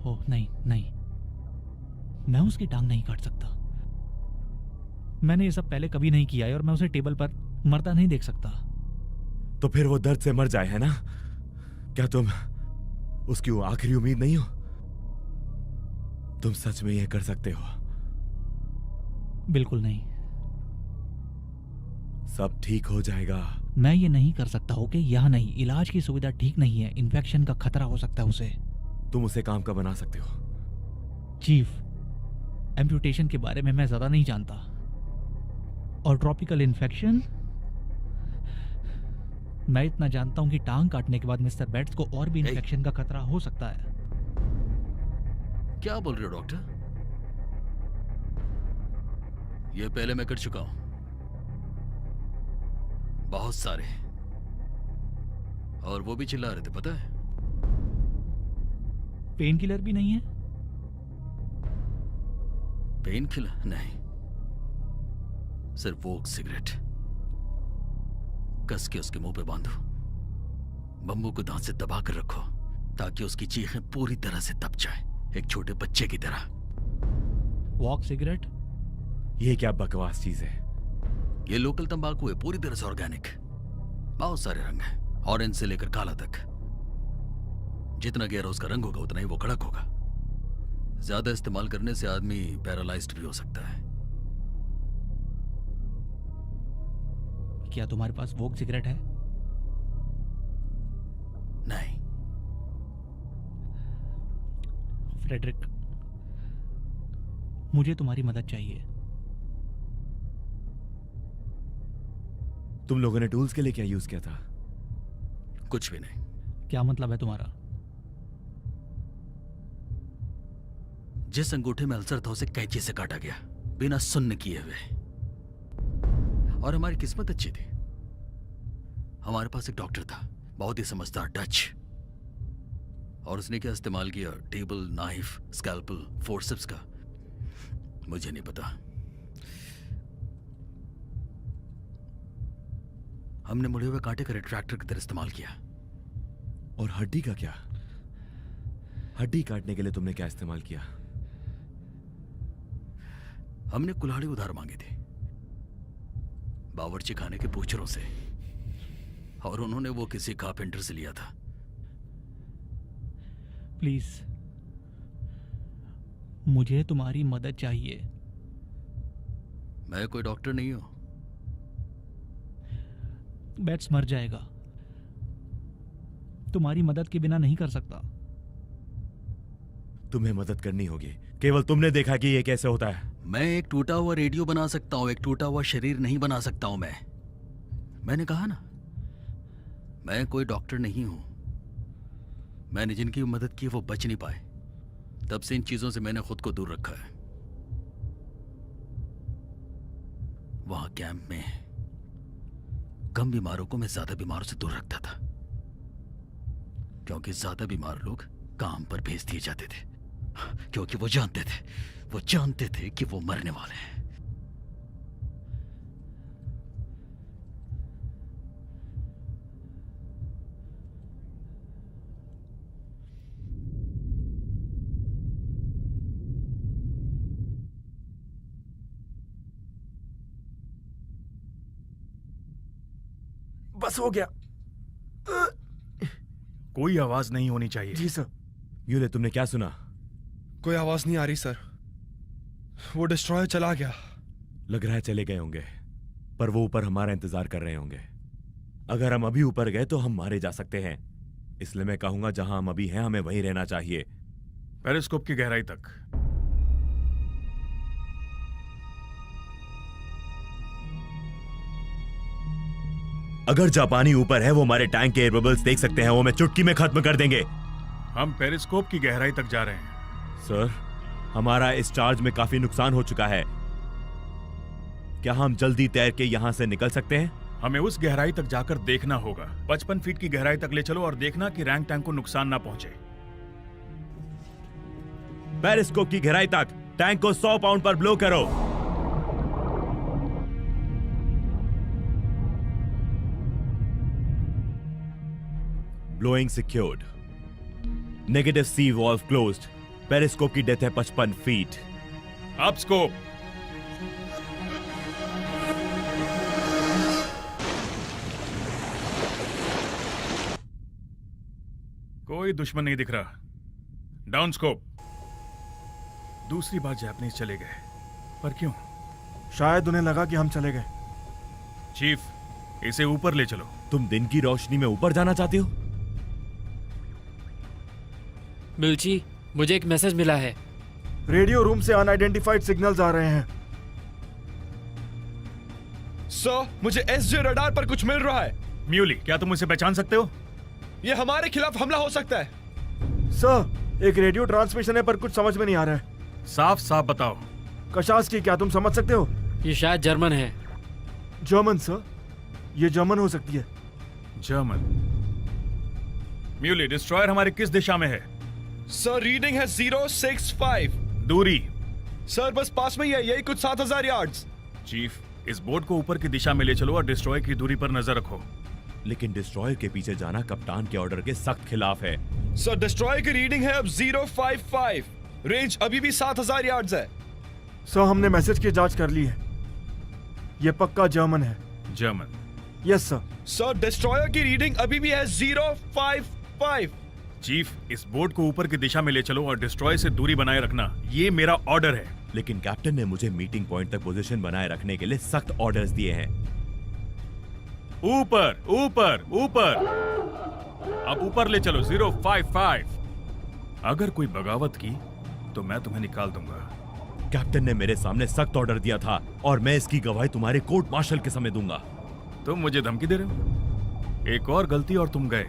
ओह नहीं नहीं, मैं उसकी टांग नहीं काट सकता। मैंने ये सब पहले कभी नहीं किया है और मैं उसे टेबल पर मरता नहीं देख सकता। तो फिर वो दर्द से मर जाए, है ना? क्या तुम उसकी वो आखिरी उम्मीद नहीं हो? तुम सच में यह कर सकते हो? बिल्कुल नहीं। सब ठीक हो जाएगा। मैं ये नहीं कर सकता हूँ कि यहाँ नहीं, इलाज की सुविधा ठीक नहीं है, इन्फेक्शन का खतरा हो सकता है उसे। तुम उसे काम का बना सकते हो। चीफ, एम्पुटेशन के बारे में मैं ज्यादा नहीं जानता, और ट्रॉपिकल इन्फेक्शन, मैं इतना जानता हूं कि टांग काटने के बाद मिस्टर बेट्स को और भी इन्फेक्शन का खतरा हो सकता है। क्या बोल रहे हो डॉक्टर? ये पहले मैं कर चुका हूं, बहुत सारे, और वो भी चिल्ला रहे थे, पता है? पेन किलर भी नहीं है? पेन किलर नहीं, सिर्फ वो सिगरेट कस के उसके मुंह पे बांधो, बम्बू को दांत से दबा कर रखो ताकि उसकी चीखें पूरी तरह से दब जाए, एक छोटे बच्चे की तरह। Walk cigarette? ये क्या बकवास चीज है? ये लोकल तंबाकू है, पूरी तरह से ऑर्गेनिक। बहुत सारे रंग हैं, ऑरेंज से लेकर काला तक। जितना गहरा उसका रंग होगा उतना ही वो कड़क होगा। ज्यादा इस्तेमाल करने से आदमी पैरालाइज्ड भी हो सकता है। क्या तुम्हारे पास वोक सिगरेट है? नहीं। फ्रेडरिक, मुझे तुम्हारी मदद चाहिए। तुम लोगों ने टूल्स के लिए क्या यूज किया था? कुछ भी नहीं। क्या मतलब है तुम्हारा? जिस अंगूठे में अल्सर था उसे कैंची से काटा गया, बिना सुन्न किए हुए। और हमारी किस्मत अच्छी थी, हमारे पास एक डॉक्टर था, बहुत ही समझदार, डच। और उसने क्या इस्तेमाल किया, टेबल, नाइफ, स्कैल्पल, फोर्सेप्स का, मुझे नहीं पता। हमने मुड़े हुए कांटे का रिट्रैक्टर की तरह इस्तेमाल किया। और हड्डी का क्या? हड्डी काटने के लिए तुमने क्या इस्तेमाल किया? हमने कुल्हाड़ी उधार मांगी थी बावर्ची खाने के पूछरों से, और उन्होंने वो किसी कारपेंटर से लिया था। प्लीज, मुझे तुम्हारी मदद चाहिए। मैं कोई डॉक्टर नहीं हूं। बैट्स मर जाएगा, तुम्हारी मदद के बिना नहीं कर सकता। तुम्हें मदद करनी होगी। केवल तुमने देखा कि ये कैसे होता है। मैं एक टूटा हुआ रेडियो बना सकता हूं, एक टूटा हुआ शरीर नहीं बना सकता हूं। मैंने कहा ना, मैं कोई डॉक्टर नहीं हूं। मैंने जिनकी मदद की वो बच नहीं पाए, तब से इन चीजों से मैंने खुद को दूर रखा है। वहां कैंप में कम बीमारों को मैं ज्यादा बीमारों से दूर रखता था, क्योंकि ज्यादा बीमार लोग काम पर भेज दिए जाते थे, क्योंकि वो जानते थे कि वो मरने वाले हैं। बस हो गया। कोई आवाज नहीं होनी चाहिए। जी सर। यूले, तुमने क्या सुना? कोई आवाज नहीं आ रही सर। वो डिस्ट्रॉयर चला गया। लग रहा है चले गए होंगे, पर वो ऊपर हमारा इंतजार कर रहे होंगे। अगर हम अभी ऊपर गए तो हम मारे जा सकते हैं, इसलिए मैं कहूंगा जहां हम अभी हैं हमें वहीं रहना चाहिए। पेरिस्कोप की गहराई तक। अगर जापानी ऊपर है, वो हमारे टैंक के एयर बबल्स देख सकते हैं, वो मैं चुटकी में खत्म कर देंगे। हम पेरिस्कोप की गहराई तक जा रहे हैं। सर, हमारा इस चार्ज में काफी नुकसान हो चुका है। क्या हम जल्दी तैर के यहां से निकल सकते हैं? हमें उस गहराई तक जाकर देखना होगा। 55 फीट की गहराई तक ले चलो और देखना कि रैंक टैंक को नुकसान ना पहुंचे। पेरिस्कोप की गहराई तक टैंक को 100 पाउंड पर ब्लो करो। Blowing secured. नेगेटिव सी वॉल्व क्लोज्ड। पेरिस्कोप की डेप्थ है 55 फीट। Up scope. कोई दुश्मन नहीं दिख रहा। Down scope. दूसरी बार जापानीज चले गए, पर क्यों? शायद उन्हें लगा कि हम चले गए। चीफ, इसे ऊपर ले चलो। तुम दिन की रोशनी में ऊपर जाना चाहते हो? मिल्ची, मुझे एक मैसेज मिला है। रेडियो रूम से अनआइडेंटिफाइड सिग्नल्स आ रहे हैं। सर, मुझे एसजे रडार पर कुछ मिल रहा है। म्यूली, क्या तुम उसे पहचान सकते हो? ये हमारे खिलाफ हमला हो सकता है। सर, एक रेडियो ट्रांसमिशन है पर कुछ समझ में नहीं आ रहा है। साफ साफ बताओ। कशास की, क्या तुम समझ सकते हो? ये शायद जर्मन है। जर्मन सर, ये जर्मन हो सकती है। जर्मन। म्यूली, डिस्ट्रॉयर हमारे किस दिशा में है? सर, रीडिंग है 065। दूरी? सर, बस पास में ही है, यही कुछ 7000 यार्ड्स। चीफ, इस बोट को ऊपर की दिशा में ले चलो और डिस्ट्रॉयर की दूरी पर नजर रखो। लेकिन डिस्ट्रॉयर के पीछे जाना कप्तान के ऑर्डर के सख्त खिलाफ है। सर, डिस्ट्रॉयर की रीडिंग है अब 055। रेंज अभी भी 7000 यार्ड्स है। सर, हमने मैसेज की जांच कर ली है, ये पक्का जर्मन है। German? Yes sir. Sir, destroyer की रीडिंग अभी भी है 055। चीफ, इस बोट को ऊपर की दिशा में ले चलो और डिस्ट्रॉयर से दूरी बनाए रखना, ये मेरा ऑर्डर है। लेकिन कैप्टन ने मुझे मीटिंग पॉइंट तक पोजीशन बनाए रखने के लिए सख्त ऑर्डर्स दिए हैं। ऊपर ऊपर ऊपर। अब ऊपर ले चलो 055। अगर कोई बगावत की तो मैं तुम्हें निकाल दूंगा। कैप्टन ने मेरे सामने सख्त ऑर्डर दिया था और मैं इसकी गवाही तुम्हारे कोर्ट मार्शल के समय दूंगा। तुम मुझे धमकी दे रहे हो? एक और गलती और तुम गए।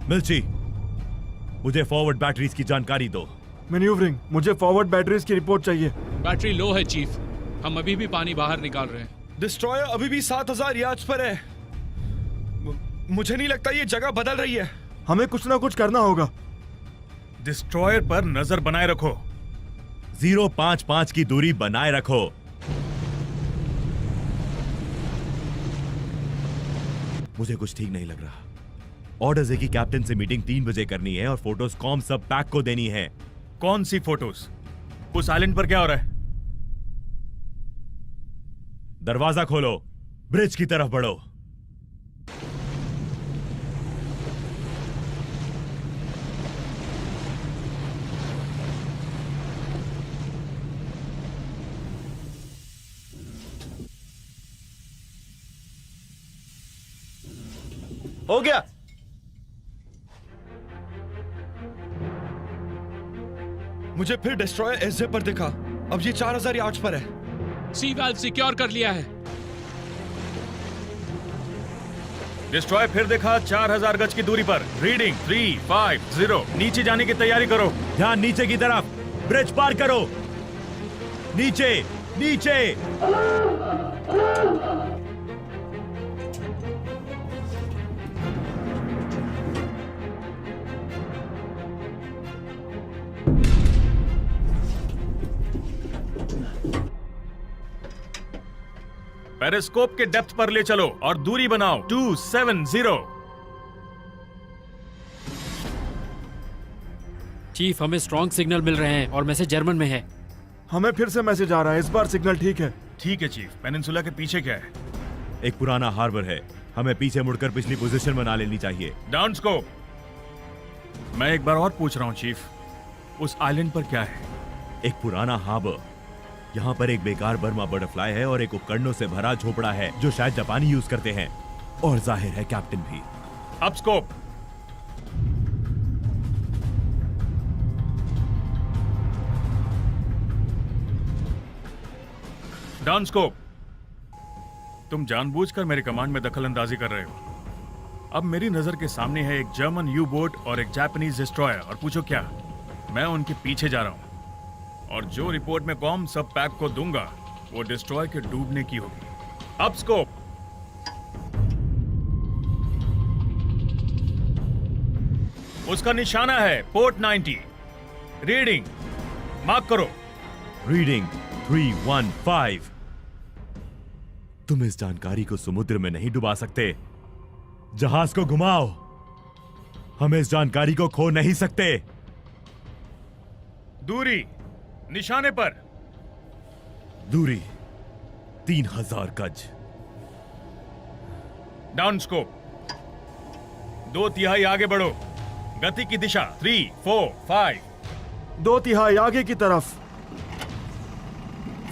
मिल्ची, मुझे फॉरवर्ड बैटरीज की जानकारी दो। मैन्यूवरिंग, मुझे फॉरवर्ड बैटरीज की रिपोर्ट चाहिए। बैटरी लो है चीफ, हम अभी भी पानी बाहर निकाल रहे हैं। डिस्ट्रॉयर अभी भी 7000 यार्ड्स पर है। मुझे नहीं लगता ये जगह बदल रही है। हमें कुछ ना कुछ करना होगा। डिस्ट्रॉयर पर नजर बनाए रखो। 055 की दूरी बनाए रखो। मुझे कुछ ठीक नहीं लग रहा। ऑर्डर्स है कि कैप्टन से मीटिंग 3 बजे करनी है और फोटोज कॉम सब पैक को देनी है। कौन सी फोटोज? उस आइलैंड पर क्या हो रहा है? दरवाजा खोलो, ब्रिज की तरफ बढ़ो। हो गया। मुझे फिर डिस्ट्रॉयर एसजे पर दिखा। अब ये 4000 यार्ड्स पर है। सी वाल्व सिक्योर कर लिया है। डिस्ट्रॉय फिर देखा 4000 गज की दूरी पर। रीडिंग 350। नीचे जाने की तैयारी करो। ध्यान नीचे की तरफ, ब्रिज पार करो। नीचे नीचे। पेरिस्कोप के डेप्थ पर ले चलो और दूरी बनाओ 270। चीफ, हमें स्ट्रॉन्ग सिग्नल मिल रहे हैं और मैसेज जर्मन में है। हमें फिर से मैसेज आ रहा है। इस बार सिग्नल ठीक है। ठीक है चीफ। पेनिनसुला के पीछे क्या है? एक पुराना हार्बर है, हमें पीछे मुड़कर पिछली पोजीशन बना लेनी चाहिए। Down scope. मैं एक बार और पूछ रहा हूँ चीफ, उस आइलैंड पर क्या है? एक पुराना हार्बर। यहाँ पर एक बेकार बर्मा बटरफ्लाई है और एक उपकरणों से भरा झोपड़ा है जो शायद जापानी यूज करते हैं, और जाहिर है कैप्टन भी। Up scope. Down scope. तुम जानबूझकर मेरे कमांड में दखल अंदाजी कर रहे हो। अब मेरी नजर के सामने है एक जर्मन यू बोट और एक जापानीज डिस्ट्रॉयर, और पूछो क्या? मैं उनके पीछे जा रहा हूं और जो रिपोर्ट में कॉम सब पैक को दूंगा वो डिस्ट्रॉय के डूबने की होगी। Up scope. उसका निशाना है पोर्ट 90। रीडिंग मार्क करो। रीडिंग 315। तुम इस जानकारी को समुद्र में नहीं डुबा सकते। जहाज को घुमाओ, हम इस जानकारी को खो नहीं सकते। दूरी निशाने पर। दूरी 3000 गज। Down scope. 2/3 आगे बढ़ो। गति की दिशा 3, 4, 5। 2/3 आगे की तरफ।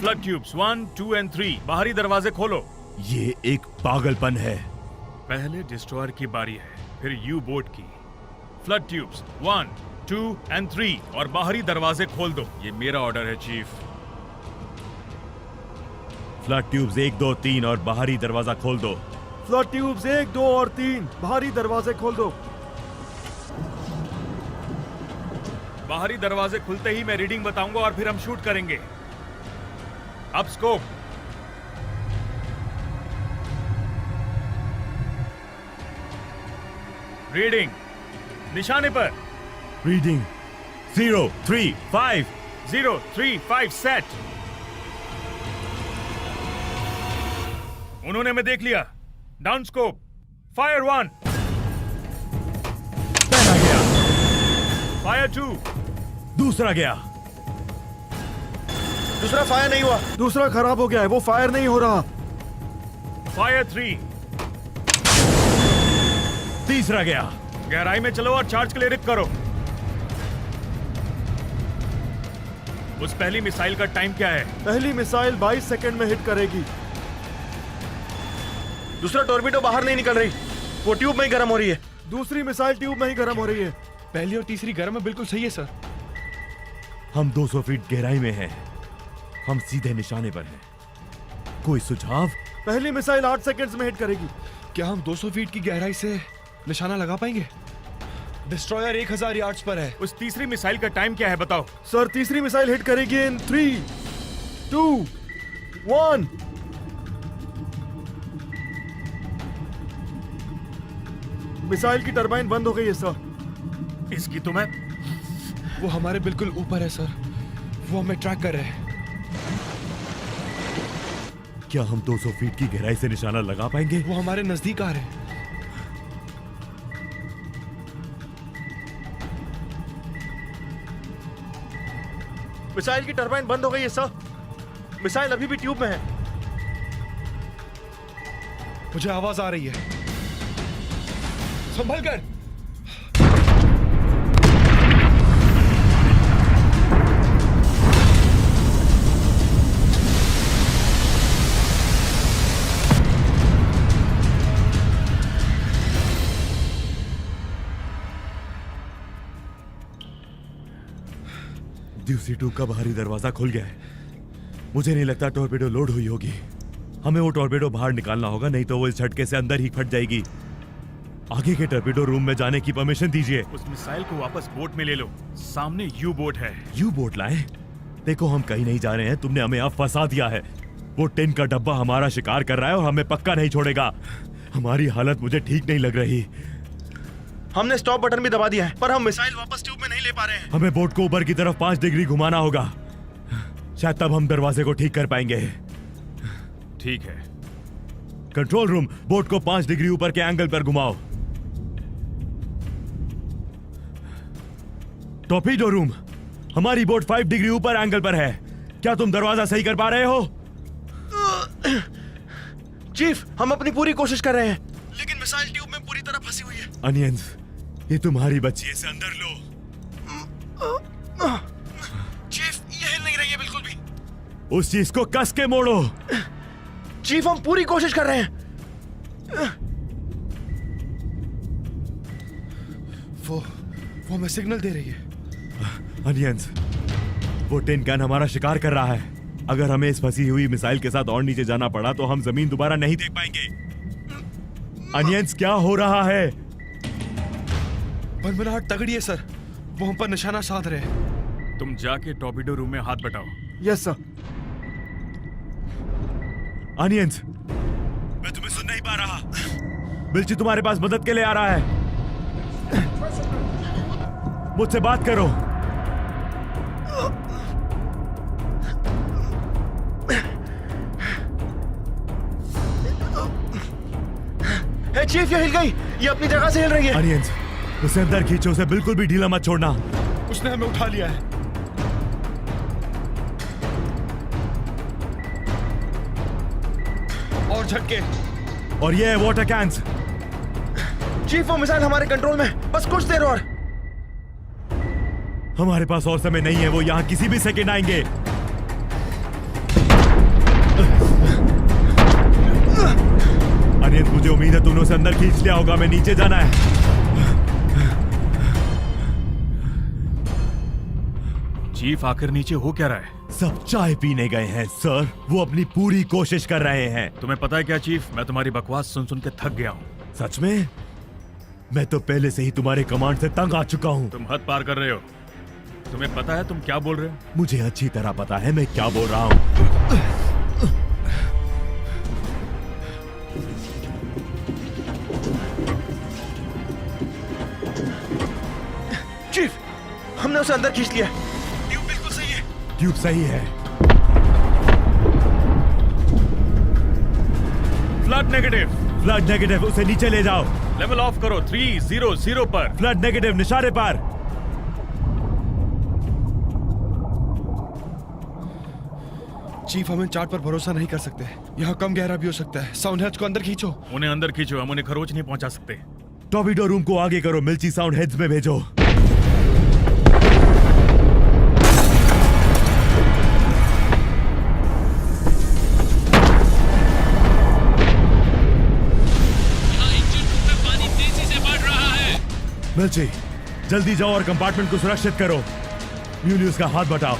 फ्लड ट्यूब्स 1, 2 और 3। बाहरी दरवाजे खोलो। ये एक पागलपन है। पहले डिस्ट्रॉयर की बारी है, फिर यू बोट की। फ्लड ट्यूब्स 1, 2 और 3 और बाहरी दरवाजे खोल दो। ये मेरा ऑर्डर है चीफ। फ्लड ट्यूब्स 1, 2, 3 और बाहरी दरवाजा खोल दो। फ्लड ट्यूब्स 1, 2 और 3 बाहरी दरवाजे खोल दो। बाहरी दरवाजे खुलते ही मैं रीडिंग बताऊंगा और फिर हम शूट करेंगे। Up scope. रीडिंग निशाने पर। रीडिंग 035। 035 सेट। उन्होंने मैं देख लिया। Down scope. फायर 1। पहला गया। फायर 2। दूसरा गया। दूसरा फायर नहीं हुआ। दूसरा खराब हो गया है, वो फायर नहीं हो रहा। फायर 3। तीसरा गया। गहराई में चलो और चार्ज के लिए रिप करो। उस पहली मिसाइल का टाइम क्या है? पहली मिसाइल 22 सेकंड में हिट करेगी। दूसरा टॉर्पीडो बाहर नहीं निकल रही, वो ट्यूब में ही गर्म हो रही है। दूसरी मिसाइल ट्यूब में ही गर्म हो रही है। पहली और तीसरी गर्म है, बिल्कुल सही है सर। हम 200 फीट गहराई में हैं। हम सीधे निशाने पर हैं। कोई सुझाव? पहली मिसाइल 8 सेकंड्स में हिट करेगी। क्या हम 200 फीट की गहराई से निशाना लगा पाएंगे? डिस्ट्रॉयर 1000 यार्ड्स पर है। उस तीसरी मिसाइल का टाइम क्या है बताओ? सर तीसरी मिसाइल हिट करेगी इन 3, 2, 1। मिसाइल की टरबाइन बंद हो गई है सर। इसकी तो मैं। वो हमारे बिल्कुल ऊपर है सर, वो हमें ट्रैक कर रहे हैं। क्या हम 200 फीट की गहराई से निशाना लगा पाएंगे? वो हमारे नजदीक आ रहे हैं। मिसाइल की टरबाइन बंद हो गई है सर। मिसाइल अभी भी ट्यूब में है। मुझे आवाज आ रही है। संभल कर। ड्यूसी 2 का बाहरी दरवाजा खुल गया है। मुझे नहीं लगता टॉर्पेडो लोड हुई होगी। हमें वो टॉर्पेडो बाहर निकालना होगा, नहीं तो वो इस झटके से अंदर ही फट जाएगी। आगे के टॉर्पेडो रूम में जाने की परमिशन दीजिए। उस मिसाइल को वापस बोट में ले लो। सामने यू बोट है। यू बोट लाए? देखो हम कहीं नहीं जा रहे हैं, तुमने हमें अब फंसा दिया है। वो टिन का डब्बा हमारा शिकार कर रहा है और हमें पक्का नहीं छोड़ेगा। हमारी हालत मुझे ठीक नहीं लग रही। हमने स्टॉप बटन भी दबा दिया है, पर हम मिसाइल वापस ट्यूब में नहीं ले पा रहे हैं। हमें बोट को ऊपर की तरफ 5 डिग्री घुमाना होगा, शायद तब हम दरवाजे को ठीक कर पाएंगे। ठीक है। कंट्रोल रूम, बोट को 5 डिग्री ऊपर के एंगल पर घुमाओ। टॉर्पेडो रूम, हमारी बोट 5 डिग्री ऊपर एंगल पर है। क्या तुम दरवाजा सही कर पा रहे हो? चीफ, हम अपनी पूरी कोशिश कर रहे हैं, लेकिन मिसाइल ट्यूब में पूरी तरह फंसी हुई है। अनियंस, ये तुम्हारी बच्ची है, इसे अंदर लो। चीफ, ये हिल नहीं रही है बिल्कुल भी। उस चीज को कस के मोड़ो। चीफ, हम पूरी कोशिश कर रहे हैं। वो हमें सिग्नल दे रही है। अनियंस, वो टिन कैन हमारा शिकार कर रहा है। अगर हमें इस फंसी हुई मिसाइल के साथ और नीचे जाना पड़ा तो हम जमीन दोबारा नहीं देख पाएंगे। अनियंस, क्या हो रहा है? बनबनाहट तगड़ी है सर, वो हम पर निशाना साध रहे हैं। तुम जाके टॉर्पेडो रूम में हाथ बटाओ। Yes sir. अनियंस, मैं तुम्हें सुन नहीं पा रहा। बिल्ची तुम्हारे पास मदद के लिए आ रहा है। मुझसे बात करो। हे चीफ, ये हिल गई। ये अपनी जगह से हिल रही है। अनियंस, उसे अंदर खींचो, उसे बिल्कुल भी ढीला मत छोड़ना। उसने हमें उठा लिया है। और झटके। और ये है वाटर कैंस। चीफ, वो मिसाइल हमारे कंट्रोल में है, बस कुछ देर और। हमारे पास और समय नहीं है, वो यहाँ किसी भी सेकंड आएंगे। अनियंस, मुझे उम्मीद है तुमने उसे अंदर खींच लिया होगा। मैं नीचे जाना है। चीफ, आखिर नीचे हो क्या रहा है? सब चाय पीने गए हैं सर। वो अपनी पूरी कोशिश कर रहे हैं। तुम्हें पता है क्या चीफ, मैं तुम्हारी बकवास सुन सुन के थक गया हूँ। सच में? मैं तो पहले से ही तुम्हारे कमांड से तंग आ चुका हूँ। तुम हद पार कर रहे हो। तुम्हें पता है तुम क्या बोल रहे हो? मुझे अच्छी तरह पता है मैं क्या बोल रहा हूँ। चीफ, हमने उसे अंदर खींच लिया। ट्यूब बिल्कुल सही है। ट्यूब सही है। Flood negative. फ्लड नेगेटिव, उसे नीचे ले जाओ। लेवल ऑफ करो 300 पर। फ्लड नेगेटिव, निशाने पर। चीफ, हम इन चार्ट पर भरोसा नहीं कर सकते। यहाँ कम गहरा भी हो सकता है। साउंड हेड्स को अंदर खींचो। उन्हें अंदर खींचो, हम उन्हें खरोच नहीं पहुंचा सकते। टॉर्पेडो रूम को आगे करो, मिल्ची साउंड हेड्स में भेजो। मिल्ची, जल्दी जाओ और कंपार्टमेंट को सुरक्षित करो। यूलियस का हाथ बटाओ।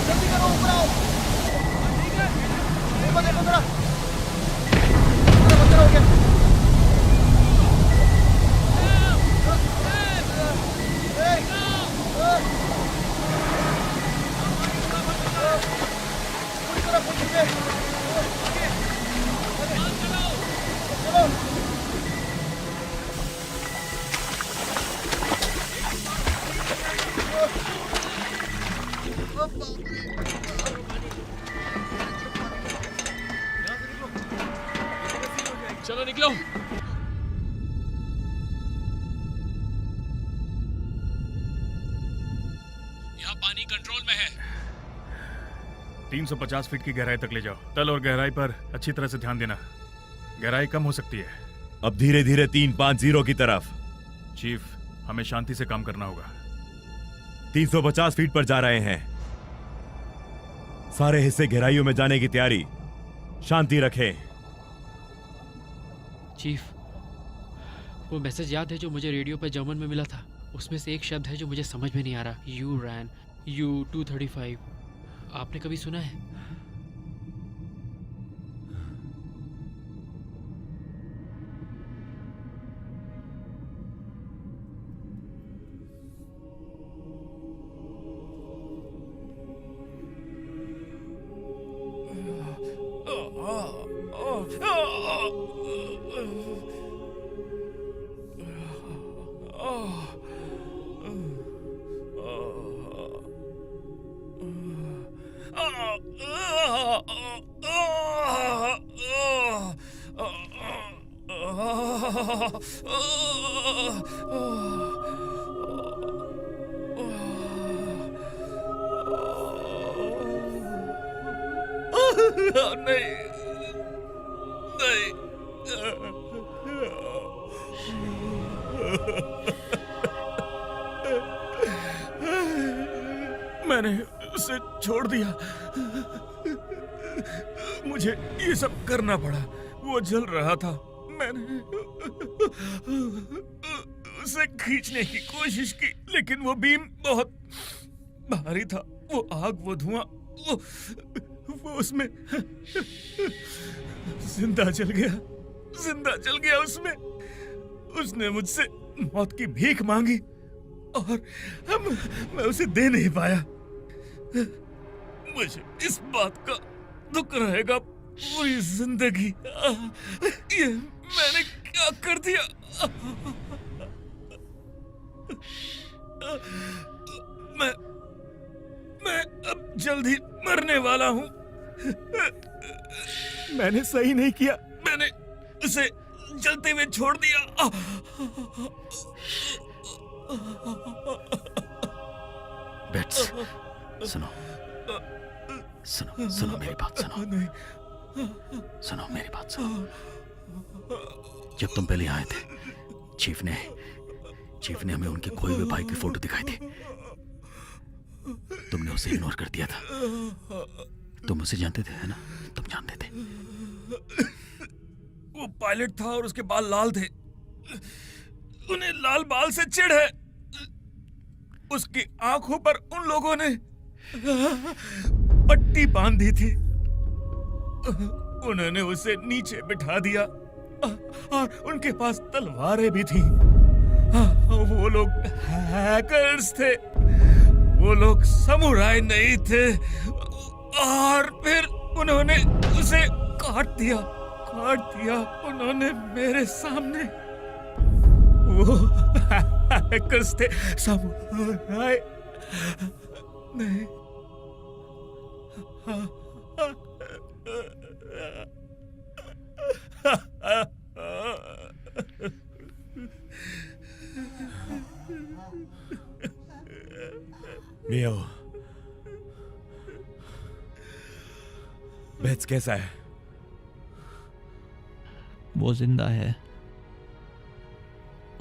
जल्दी करो, ऊपर को देखो जरा, बंदर हो गया। पूरी तरह पूछ के चलो। चलो निकलो। यहाँ पानी कंट्रोल में है। 350 फीट की गहराई तक ले जाओ। तल और गहराई पर अच्छी तरह से ध्यान देना, गहराई कम हो सकती है। अब धीरे धीरे 350 की तरफ। चीफ, हमें शांति से काम करना होगा। 350 फीट पर जा रहे हैं। सारे हिस्से गहराइयों में जाने की तैयारी। शांति रखें। चीफ, वो मैसेज याद है जो मुझे रेडियो पर जर्मन में मिला था? उसमें से एक शब्द है जो मुझे समझ में नहीं आ रहा। You ran, U-235। आपने कभी सुना है? मैंने उसे छोड़ दिया। मुझे ये सब करना पड़ा। वो जल रहा था, मैंने उसे खींचने की कोशिश की, लेकिन वो बीम बहुत भारी था। वो आग, वो धुआं, वो उसमें जिंदा जल गया उसमें। उसने मुझसे मौत की भीख मांगी और मैं उसे दे नहीं पाया। मुझे इस बात का दुख रहेगा पूरी जिंदगी। ये मैंने क्या कर दिया? मैं अब जल्दी मरने वाला हूँ। मैंने सही नहीं किया। मैंने उसे जलते हुए छोड़ दिया। बेट्स, सुनो सुनो सुनो मेरी बात सुनो। सुनो मेरी बात सुनो। जब तुम पहले आए थे, चीफ ने हमें उनके खोए हुए भाई की फोटो दिखाई थी। तुमने उसे इग्नोर कर दिया था। तुम उसे जानते थे, है ना? तुम जानते थे। वो पायलट था और उसके बाल लाल थे। उन्हें लाल बाल से चिढ़ है। उसकी आंखों पर उन लोगों ने पट्टी बांधी थी। उन्होंने उसे नीचे बिठा दिया और उनके पास तलवारें भी थीं। वो लोग हैकर्स थे। वो लोग समुराई नहीं थे। और फिर उन्होंने उसे काट दिया उन्होंने मेरे सामने। वो हैकर्स थे, समुराई नहीं। मियो, बेट्स कैसा है? वो जिंदा है।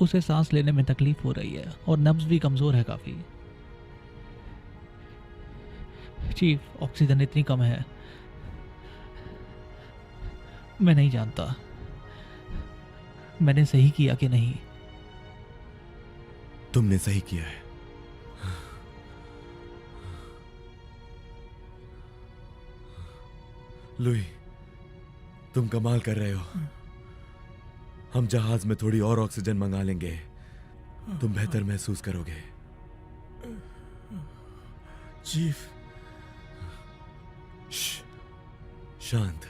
उसे सांस लेने में तकलीफ हो रही है और नब्ज भी कमजोर है काफी। चीफ, ऑक्सीजन इतनी कम है। मैं नहीं जानता मैंने सही किया कि नहीं। तुमने सही किया है। लुई, तुम कमाल कर रहे हो। हम जहाज में थोड़ी और ऑक्सीजन मंगा लेंगे, तुम बेहतर महसूस करोगे। चीफ, शांत,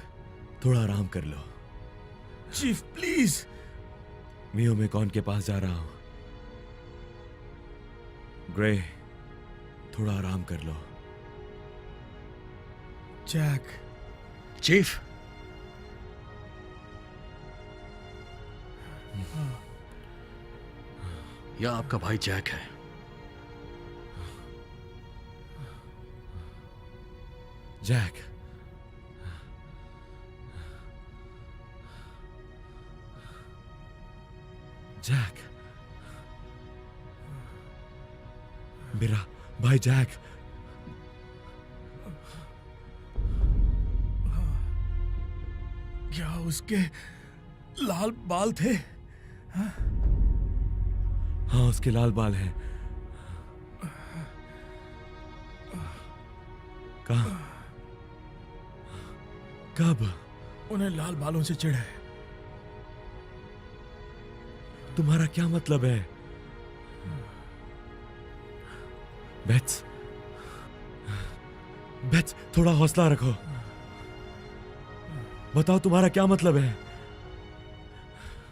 थोड़ा आराम कर लो। Chief please. मियो में कौन के पास जा रहा हूं। ग्रे, थोड़ा आराम कर लो। जैक। चीफ, यह आपका भाई जैक है। जैक, जैक, मेरा भाई जैक। क्या उसके लाल बाल थे? हाँ, उसके लाल बाल हैं। कहाँ? कब? उन्हें लाल बालों से चिढ़ है। तुम्हारा क्या मतलब है? बेट्स, बेट्स, थोड़ा हौसला रखो। बताओ तुम्हारा क्या मतलब है?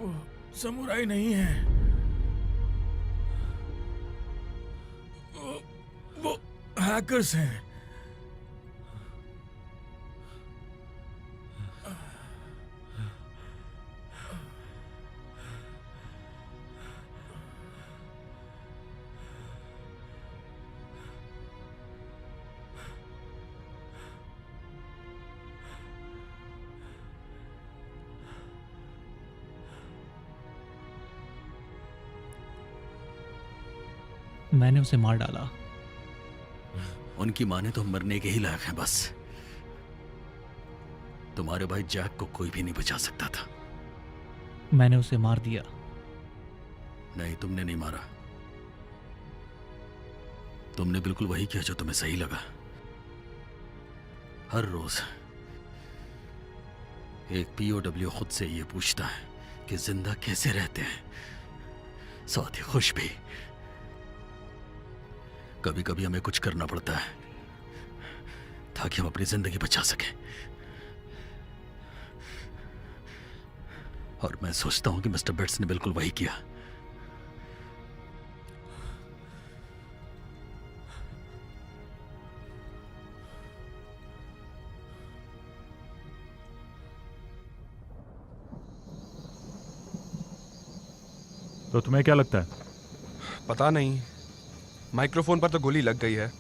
वो समुराई नहीं है। वो हैकर्स हैं। मैंने उसे मार डाला। उनकी माने तो मरने के ही लायक है बस। तुम्हारे भाई जैक को कोई भी नहीं बचा सकता था। मैंने उसे मार दिया। नहीं, तुमने नहीं मारा। तुमने बिल्कुल वही किया जो तुम्हें सही लगा। हर रोज एक पीओडब्ल्यू खुद से ये पूछता है कि जिंदा कैसे रहते हैं, साथ ही खुश भी। कभी कभी हमें कुछ करना पड़ता है ताकि हम अपनी जिंदगी बचा सकें। और मैं सोचता हूं कि मिस्टर बेट्स ने बिल्कुल वही किया। तो तुम्हें क्या लगता है? पता नहीं, माइक्रोफोन पर तो गोली लग गई है।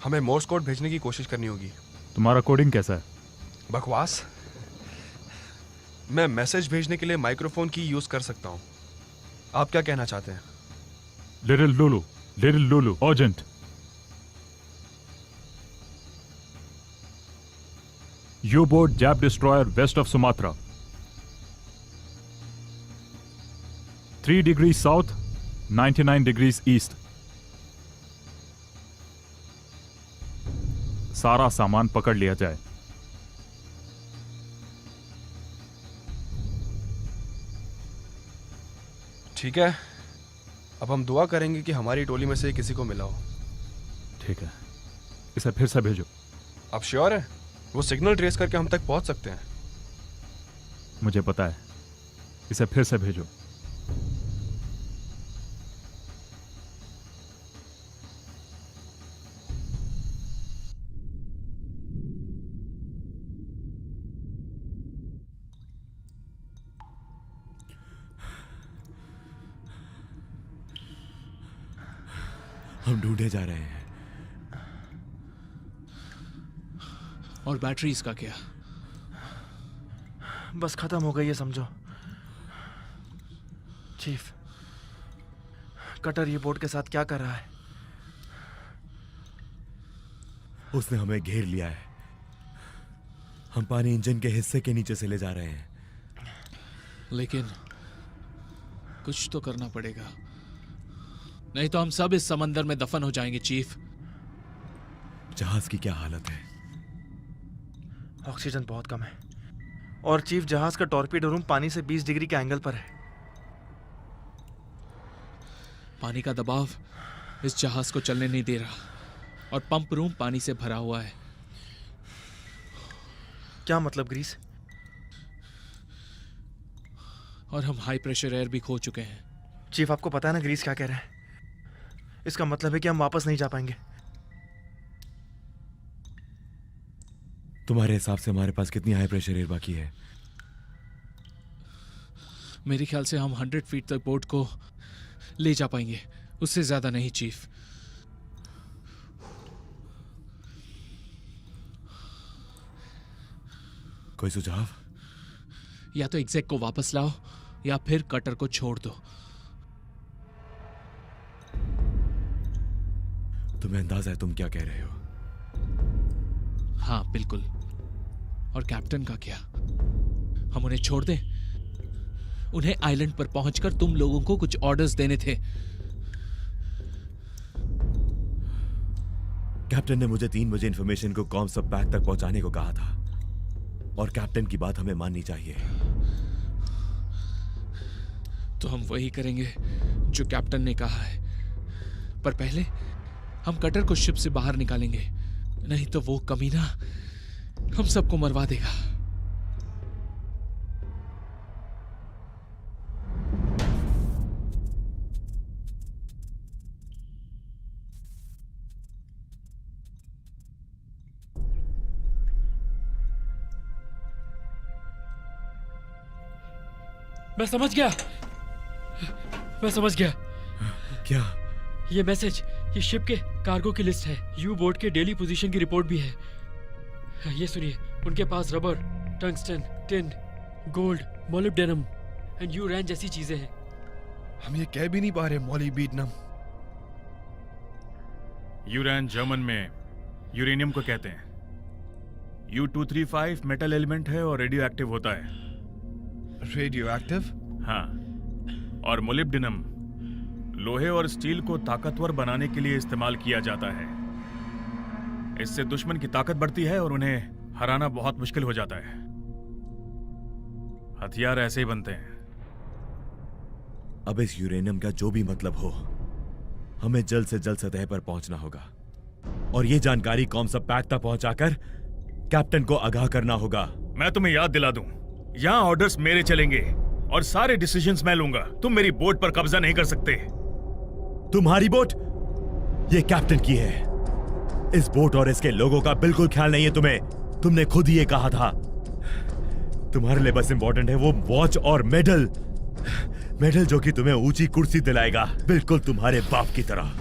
हमें मोर्स कोड भेजने की कोशिश करनी होगी। तुम्हारा कोडिंग कैसा है? बकवास। मैं मैसेज भेजने के लिए माइक्रोफोन की यूज कर सकता हूं। आप क्या कहना चाहते हैं? Little Lulu, urgent. U-boat Jap destroyer west of Sumatra. 3 degrees south, 99 degrees east. सारा सामान पकड़ लिया जाए। ठीक है, अब हम दुआ करेंगे कि हमारी टोली में से किसी को मिला हो। ठीक है, इसे फिर से भेजो। आप श्योर हैं? वो सिग्नल ट्रेस करके हम तक पहुंच सकते हैं। मुझे पता है, इसे फिर से भेजो। हम ढूंढे जा रहे हैं। और बैटरीज का क्या? बस खत्म हो गई है समझो। चीफ, कटर ये बोट के साथ क्या कर रहा है? उसने हमें घेर लिया है। हम पानी इंजन के हिस्से के नीचे से ले जा रहे हैं। लेकिन कुछ तो करना पड़ेगा, नहीं तो हम सब इस समंदर में दफन हो जाएंगे। चीफ, जहाज की क्या हालत है? ऑक्सीजन बहुत कम है। और चीफ जहाज का टॉर्पीडो रूम पानी से 20 डिग्री के एंगल पर है। पानी का दबाव इस जहाज को चलने नहीं दे रहा और पंप रूम पानी से भरा हुआ है। क्या मतलब ग्रीस? और हम हाई प्रेशर एयर भी खो चुके हैं। चीफ आपको पता है ना ग्रीस क्या कह रहा है? इसका मतलब है कि हम वापस नहीं जा पाएंगे। तुम्हारे हिसाब से हमारे पास कितनी हाई प्रेशर एयर बाकी है? मेरे ख्याल से हम 100 फीट तक बोट को ले जा पाएंगे, उससे ज्यादा नहीं चीफ। कोई सुझाव? या तो एग्जैक्ट को वापस लाओ या फिर कटर को छोड़ दो। तुम्हें अंदाजा है तुम क्या कह रहे हो? हाँ बिल्कुल। और कैप्टन का क्या? हम उन्हें छोड़ दें? उन्हें आइलैंड पर पहुंचकर तुम लोगों को कुछ ऑर्डर्स देने थे। कैप्टन ने मुझे 3 बजे इंफॉर्मेशन को कॉम्स सब पैक तक पहुंचाने को कहा था और कैप्टन की बात हमें माननी चाहिए। तो हम वही करेंगे जो कैप्टन ने कहा है, पर पहले हम कटर को शिप से बाहर निकालेंगे, नहीं तो वो कमीना हम सबको मरवा देगा। मैं समझ गया। क्या? ये मैसेज, ये शिप के कार्गो की लिस्ट है। यू बोट के डेली पोजीशन की रिपोर्ट भी है। ये सुनिए, उनके पास rubber, tungsten, tin, gold, molybdenum and यूरेन जैसी चीजें हैं। हम ये कह भी नहीं पा रहे मोलिब्डेनम। यूरेन जर्मन में यूरेनियम को कहते हैं। U-235 मेटल एलिमेंट है और रेडियो एक्टिव होता है। Radio active? हाँ, और मोलिब्डेनम लोहे और स्टील को ताकतवर बनाने के लिए इस्तेमाल किया जाता है। इससे दुश्मन की ताकत बढ़ती है और उन्हें हराना बहुत मुश्किल हो जाता है। हथियार ऐसे ही बनते हैं। अब इस यूरेनियम का जो भी मतलब हो, हमें जल्द से जल्द सतह पर पहुंचना होगा और ये जानकारी कॉम्सब पैक तक पहुंचाकर कैप्टन को आगाह करना होगा। मैं तुम्हें याद दिला दूं, यहाँ ऑर्डर्स मेरे चलेंगे और सारे डिसीजंस मैं लूंगा। तुम मेरी बोट पर कब्जा नहीं कर सकते। तुम्हारी बोट? ये कैप्टन की है। इस बोट और इसके लोगों का बिल्कुल ख्याल नहीं है तुम्हें। तुमने खुद ही ये कहा था। तुम्हारे लिए बस इंपॉर्टेंट है वो वॉच और मेडल जो कि तुम्हें ऊंची कुर्सी दिलाएगा, बिल्कुल तुम्हारे बाप की तरह।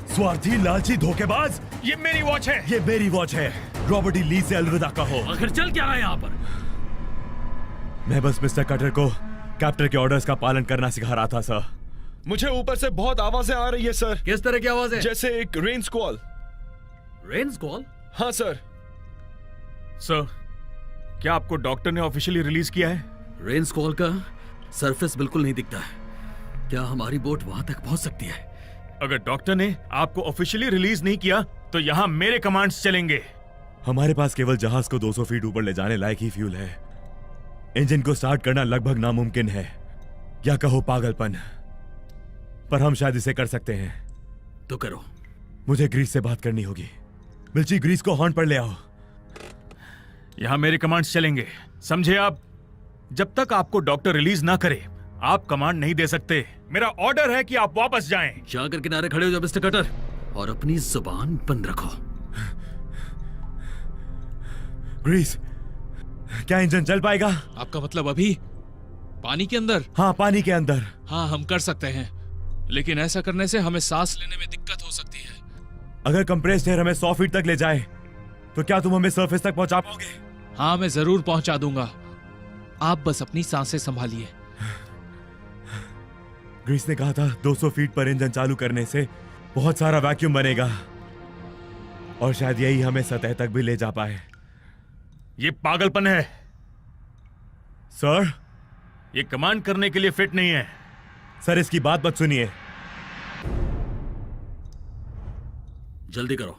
स्वार्थी, लालची, धोखेबाज। ये मेरी वॉच है। ये मेरी वॉच है। रॉबर्ट ई ली से अलविदा कहो। आखिर चल क्या रहा है यहाँ पर? मैं बस मिस्टर कटर को कैप्टन के ऑर्डर्स का पालन करना सिखा रहा था सर। मुझे ऊपर से बहुत आवाजें आ रही है सर। किस तरह की आवाज है? जैसे एक रेन स्क्वॉल। रेन स्क्वॉल? हाँ सर। सर, क्या आपको डॉक्टर ने ऑफिशियली रिलीज किया है? रेन स्क्वॉल का सरफेस बिल्कुल नहीं दिखता है। क्या हमारी बोट वहां तक पहुंच सकती है? अगर डॉक्टर ने आपको ऑफिशियली रिलीज नहीं किया तो यहाँ मेरे कमांड्स चलेंगे। हमारे पास केवल जहाज को 200 फीट ऊपर ले जाने लायक ही फ्यूल है। इंजन को स्टार्ट करना लगभग नामुमकिन है, या कहो पागलपन, पर हम शायद इसे कर सकते हैं। तो करो। मुझे ग्रीस से बात करनी होगी। मिर्ची, ग्रीस को हॉर्न पर ले आओ। यहाँ मेरे कमांड्स चलेंगे, समझे आप? जब तक आपको डॉक्टर रिलीज ना करे, आप कमांड नहीं दे सकते। मेरा ऑर्डर है कि आप वापस जाएं। जाकर किनारे खड़े हो जाओ मिस्टर कटर, और अपनी जुबान बंद रखो। ग्रीस, क्या इंजन चल पाएगा? आपका मतलब अभी पानी के अंदर? हाँ, पानी के अंदर। हाँ, हम कर सकते हैं, लेकिन ऐसा करने से हमें सांस लेने में दिक्कत हो सकती है। अगर कंप्रेस्ड एयर हमें 100 फीट तक ले जाए तो क्या तुम हमें सरफेस तक पहुंचा पाओगे? हाँ, मैं जरूर पहुंचा दूंगा। आप बस अपनी सांसें संभालिए। ग्रीस ने कहा था 200 फीट पर इंजन चालू करने से बहुत सारा वैक्यूम बनेगा और शायद यही हमें सतह तक भी ले जा पाए। ये पागलपन है सर। ये कमांड करने के लिए फिट नहीं है। सर, इसकी बात मत सुनिए। जल्दी करो,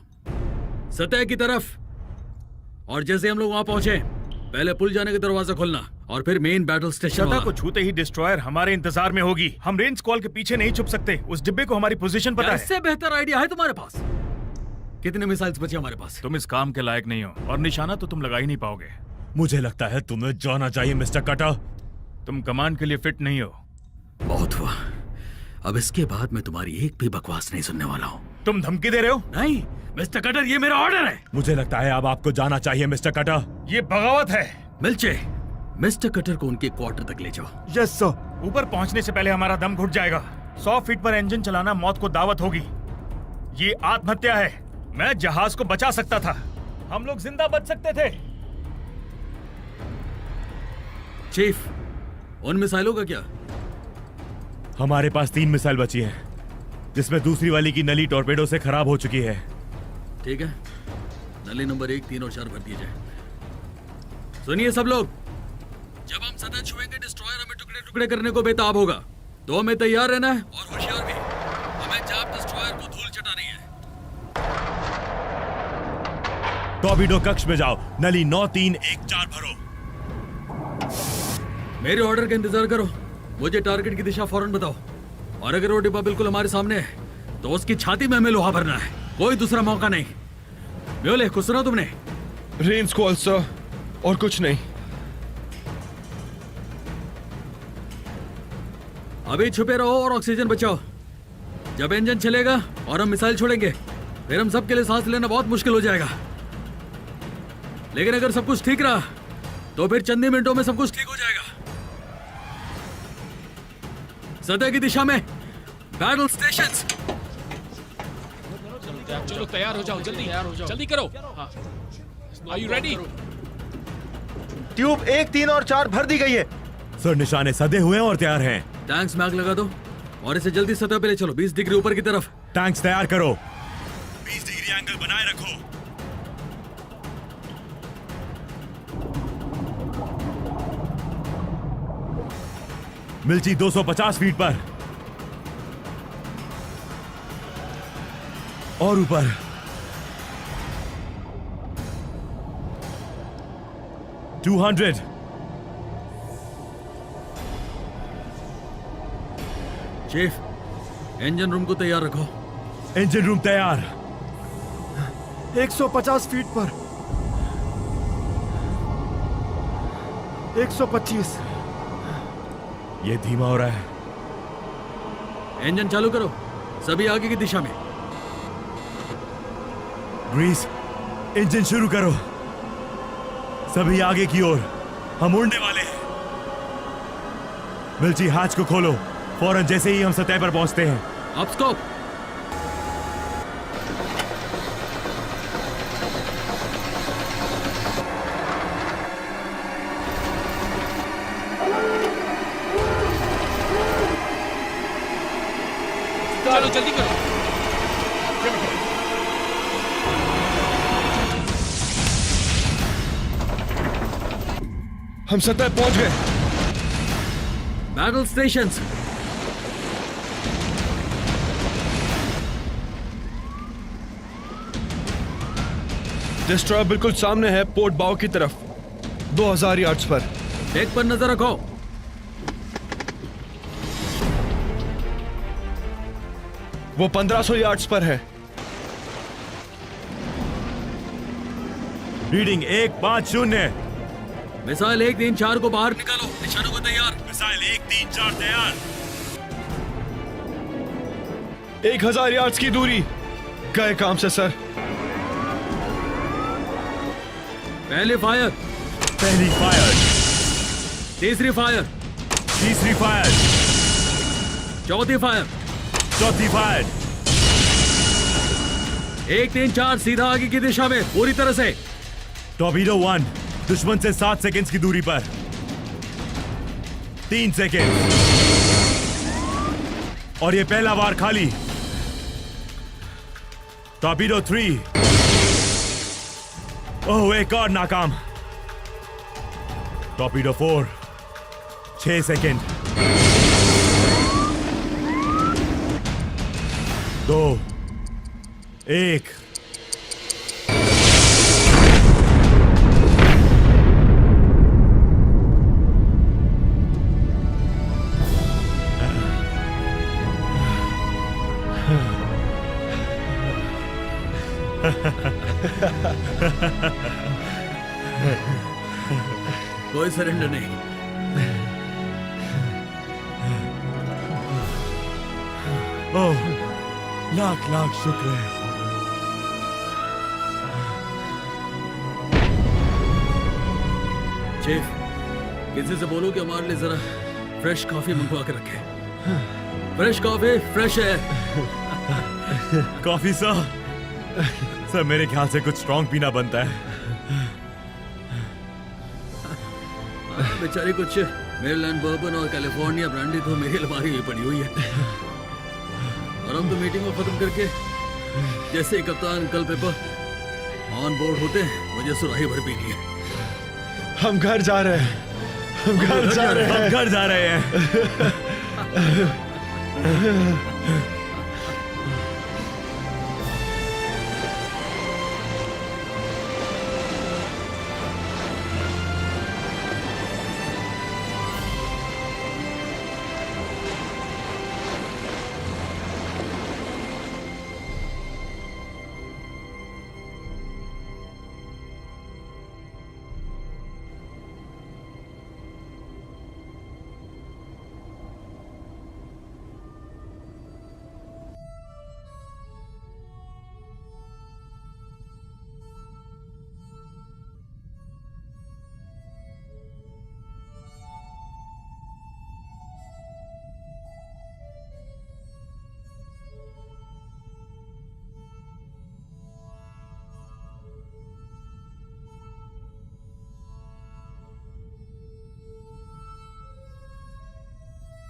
सतह की तरफ। और जैसे हम लोग वहां पहुंचे, पहले पुल जाने का दरवाजा खोलना और फिर मेन बैटल स्टेशन शता को छूते ही डिस्ट्रॉयर हमारे इंतजार में होगी। हम रेंज कॉल के पीछे नहीं छुप सकते। उस डिब्बे को हमारी पोजीशन पता है। इससे बेहतर आइडिया है तुम्हारे पास? कितने मिसाइल्स बचे हमारे पास? तुम इस काम के लायक नहीं हो और निशाना तो तुम लगा ही नहीं पाओगे। मुझे लगता है तुम्हें जाना चाहिए मिस्टर कटर। तुम कमांड के लिए फिट नहीं हो। बहुत हुआ, अब इसके बाद मैं तुम्हारी एक भी बकवास नहीं सुनने वाला हूँ। तुम धमकी दे रहे हो? नहीं मिस्टर कटर, ये मेरा ऑर्डर है। मुझे लगता है अब आपको जाना चाहिए मिस्टर कटर। ये बगावत है। मिल्चे, मिस्टर कटर को उनके क्वार्टर तक ले जाओ। Yes sir. ऊपर पहुंचने से पहले हमारा दम घुट जाएगा। 100 फीट पर इंजन चलाना मौत को दावत होगी। ये आत्महत्या है। मैं जहाज को बचा सकता था। हम लोग जिंदा बच सकते थे। चीफ, उन मिसाइलों का क्या? हमारे पास 3 मिसाइल बची हैं, जिसमें दूसरी वाली की नली टॉर्पेडो से खराब हो चुकी है। ठीक है, नली नंबर 1, 3 और 4 भर दिए जाए। सुनिए सब लोग, जब हम सतह छुएंगे डिस्ट्रॉयर हमें टुकड़े टुकड़े करने को बेताब होगा। तो हमें तैयार रहना है और होशियार भी। हमें जाप डिस्ट्रॉयर को धूल चटानी है। टॉर्पेडो कक्ष में जाओ, नली 9, 3, 1, 4 भरो। मेरे ऑर्डर का इंतजार करो। मुझे टारगेट की दिशा फौरन बताओ, और अगर वो डिब्बा बिल्कुल हमारे सामने है तो उसकी छाती में हमें लोहा भरना है। कोई दूसरा मौका नहीं। म्योले, कुछ सुना तुमने? रेंज कॉल सर, और कुछ नहीं। अभी छुपे रहो और ऑक्सीजन बचाओ। जब इंजन चलेगा और हम मिसाइल छोड़ेंगे, फिर हम सबके लिए सांस लेना बहुत मुश्किल हो जाएगा। लेकिन अगर सब कुछ ठीक रहा तो फिर चंद ही मिनटों में सब कुछ ठीक हो जाएगा। सतह की दिशा में बैटल स्टेशंस। चलो तैयार हो जाओ, जल्दी जल्दी करो। Are you ready? ट्यूब 1, 3 और 4 भर दी गई है। सर, निशाने सधे हुए हैं और तैयार हैं। टैंक्स में आग लगा दो और इसे जल्दी सतह पे ले चलो। 20 डिग्री ऊपर की तरफ। टैंक्स तैयार करो। 20 डिग्री एंगल बनाए रखो। मिल्ची 250 फीट पर और ऊपर। टू 200। चीफ, इंजन रूम को तैयार रखो। इंजन रूम तैयार। 150 फीट पर। 125। ये धीमा हो रहा है। इंजन चालू करो, सभी आगे की दिशा में। ग्रीस, इंजन शुरू करो। सभी आगे की ओर, हम उड़ने वाले हैं। मिल्ची, हैच को खोलो। फौरन जैसे ही हम सतह पर पहुंचते हैं। अब स्टॉप। चलो जल्दी करो। हम सतह पहुंच गए। Battle stations. डिस्ट्रॉयर बिल्कुल सामने है, पोर्ट बाव की तरफ, 2000 यार्ड्स पर। डेक पर नजर रखो। वो 1500 यार्ड्स पर है। रीडिंग 150। मिसाइल 1, 3, 4 को बाहर निकालो। निशानों को तैयार। मिसाइल 1, 3, 4 तैयार। 1000 यार्ड्स की दूरी। गए काम से सर। पहली फायर। पहली फायर। तीसरी फायर। तीसरी फायर। चौथी फायर। चौथी फायर। 1, 3, 4 सीधा आगे की दिशा में पूरी तरह से। टॉर्पेडो 1 दुश्मन से 7 सेकंड्स की दूरी पर। 3 सेकंड। और ये पहला वार खाली। टॉर्पेडो 3। ओह, एक और नाकाम। Torpedo 4 6 second. 2, 1। कोई सरेंडर नहीं। ओह, लाख लाख शुक्र है। चीफ, किसी से बोलो कि हमारे लिए जरा फ्रेश कॉफी मंगवा के रखे। फ्रेश कॉफी, फ्रेश है। Coffee sir. सर मेरे ख्याल से कुछ स्ट्रॉन्ग पीना बनता है। बेचारी कुछ मेरीलैंड बर्बन और कैलिफोर्निया ब्रांडी तो मेरी अलमारी में पड़ी हुई है। और हम तो मीटिंग को खत्म करके जैसे ही कप्तान कल पेपर ऑन बोर्ड होते हैं, मुझे सुराही भर पीनी है। हम घर जा रहे हैं। हम घर जा रहे हैं। हम घर जा रहे हैं।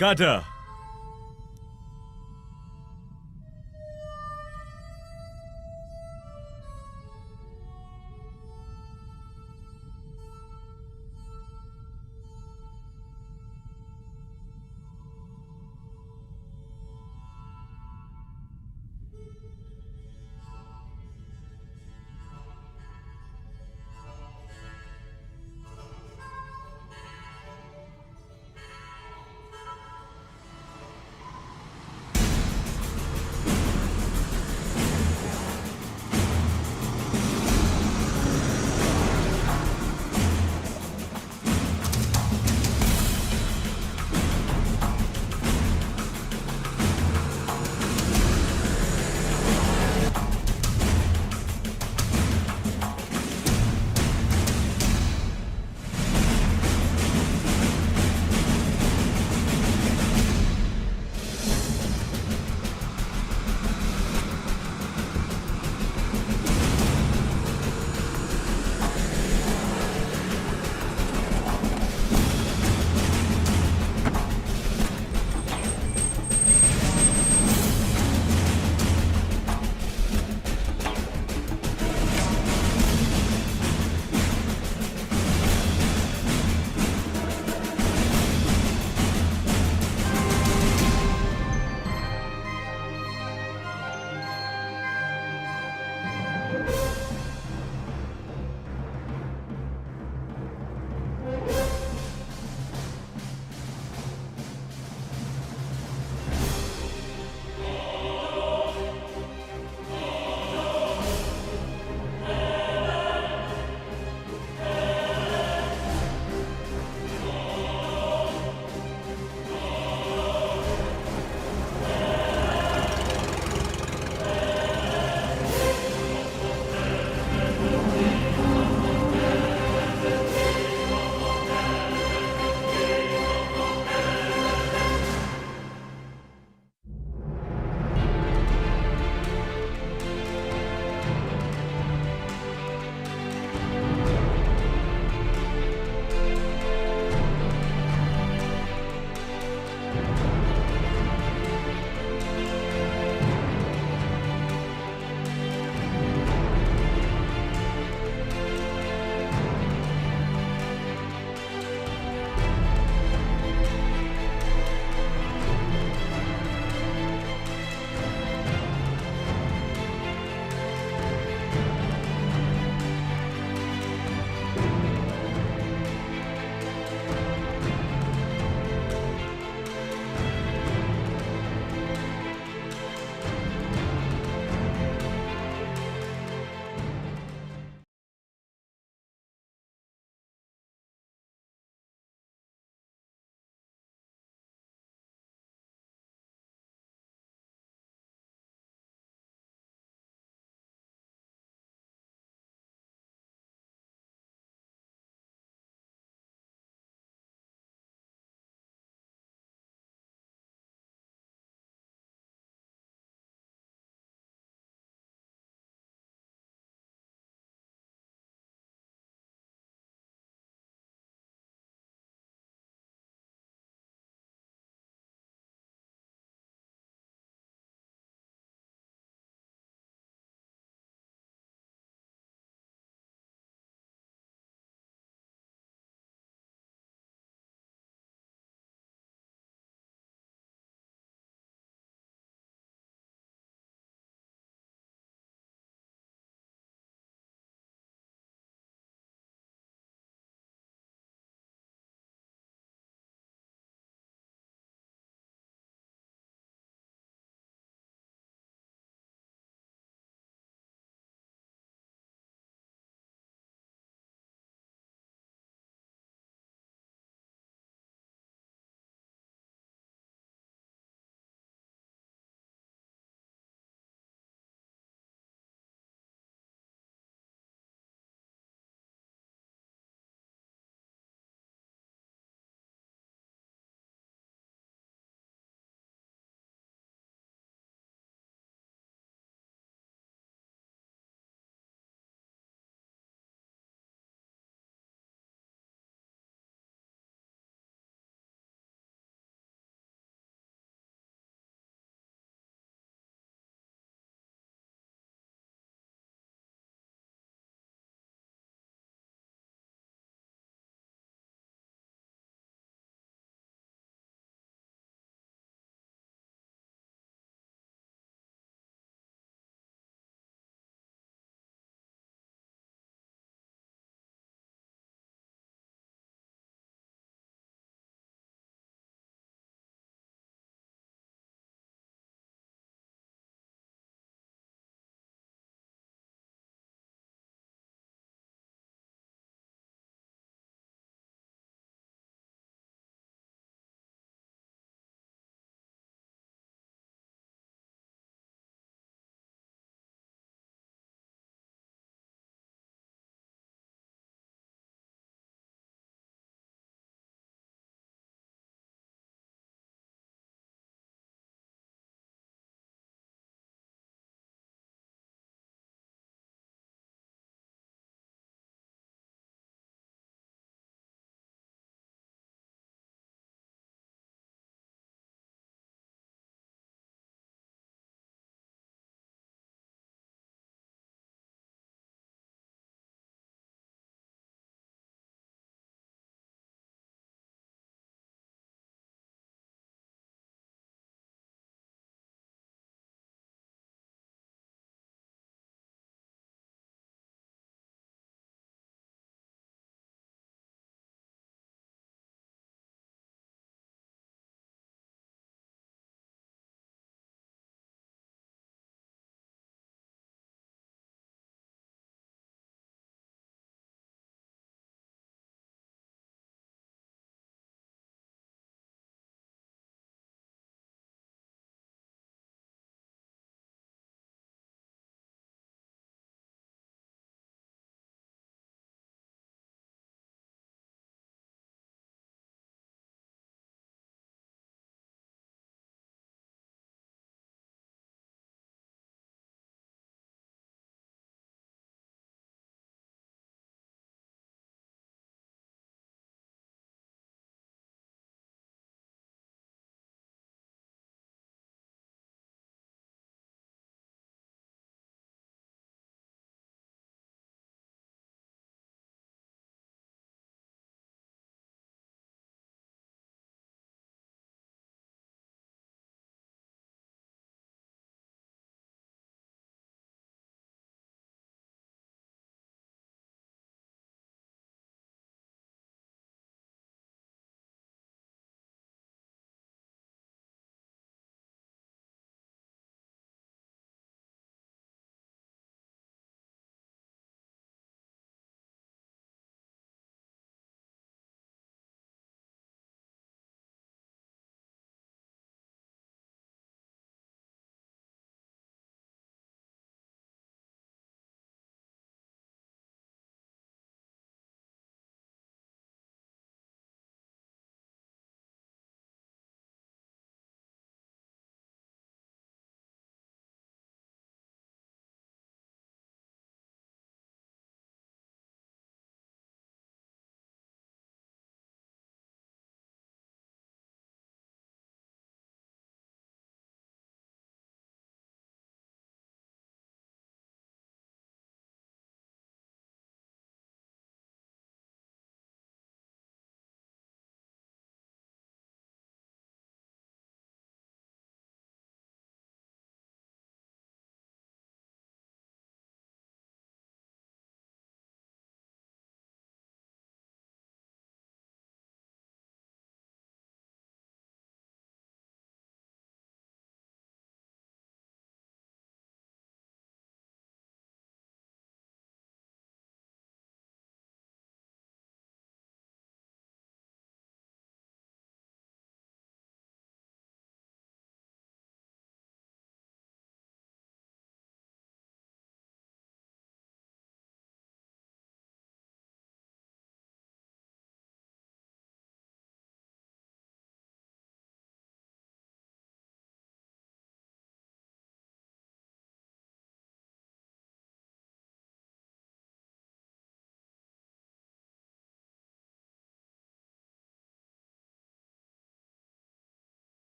Carter,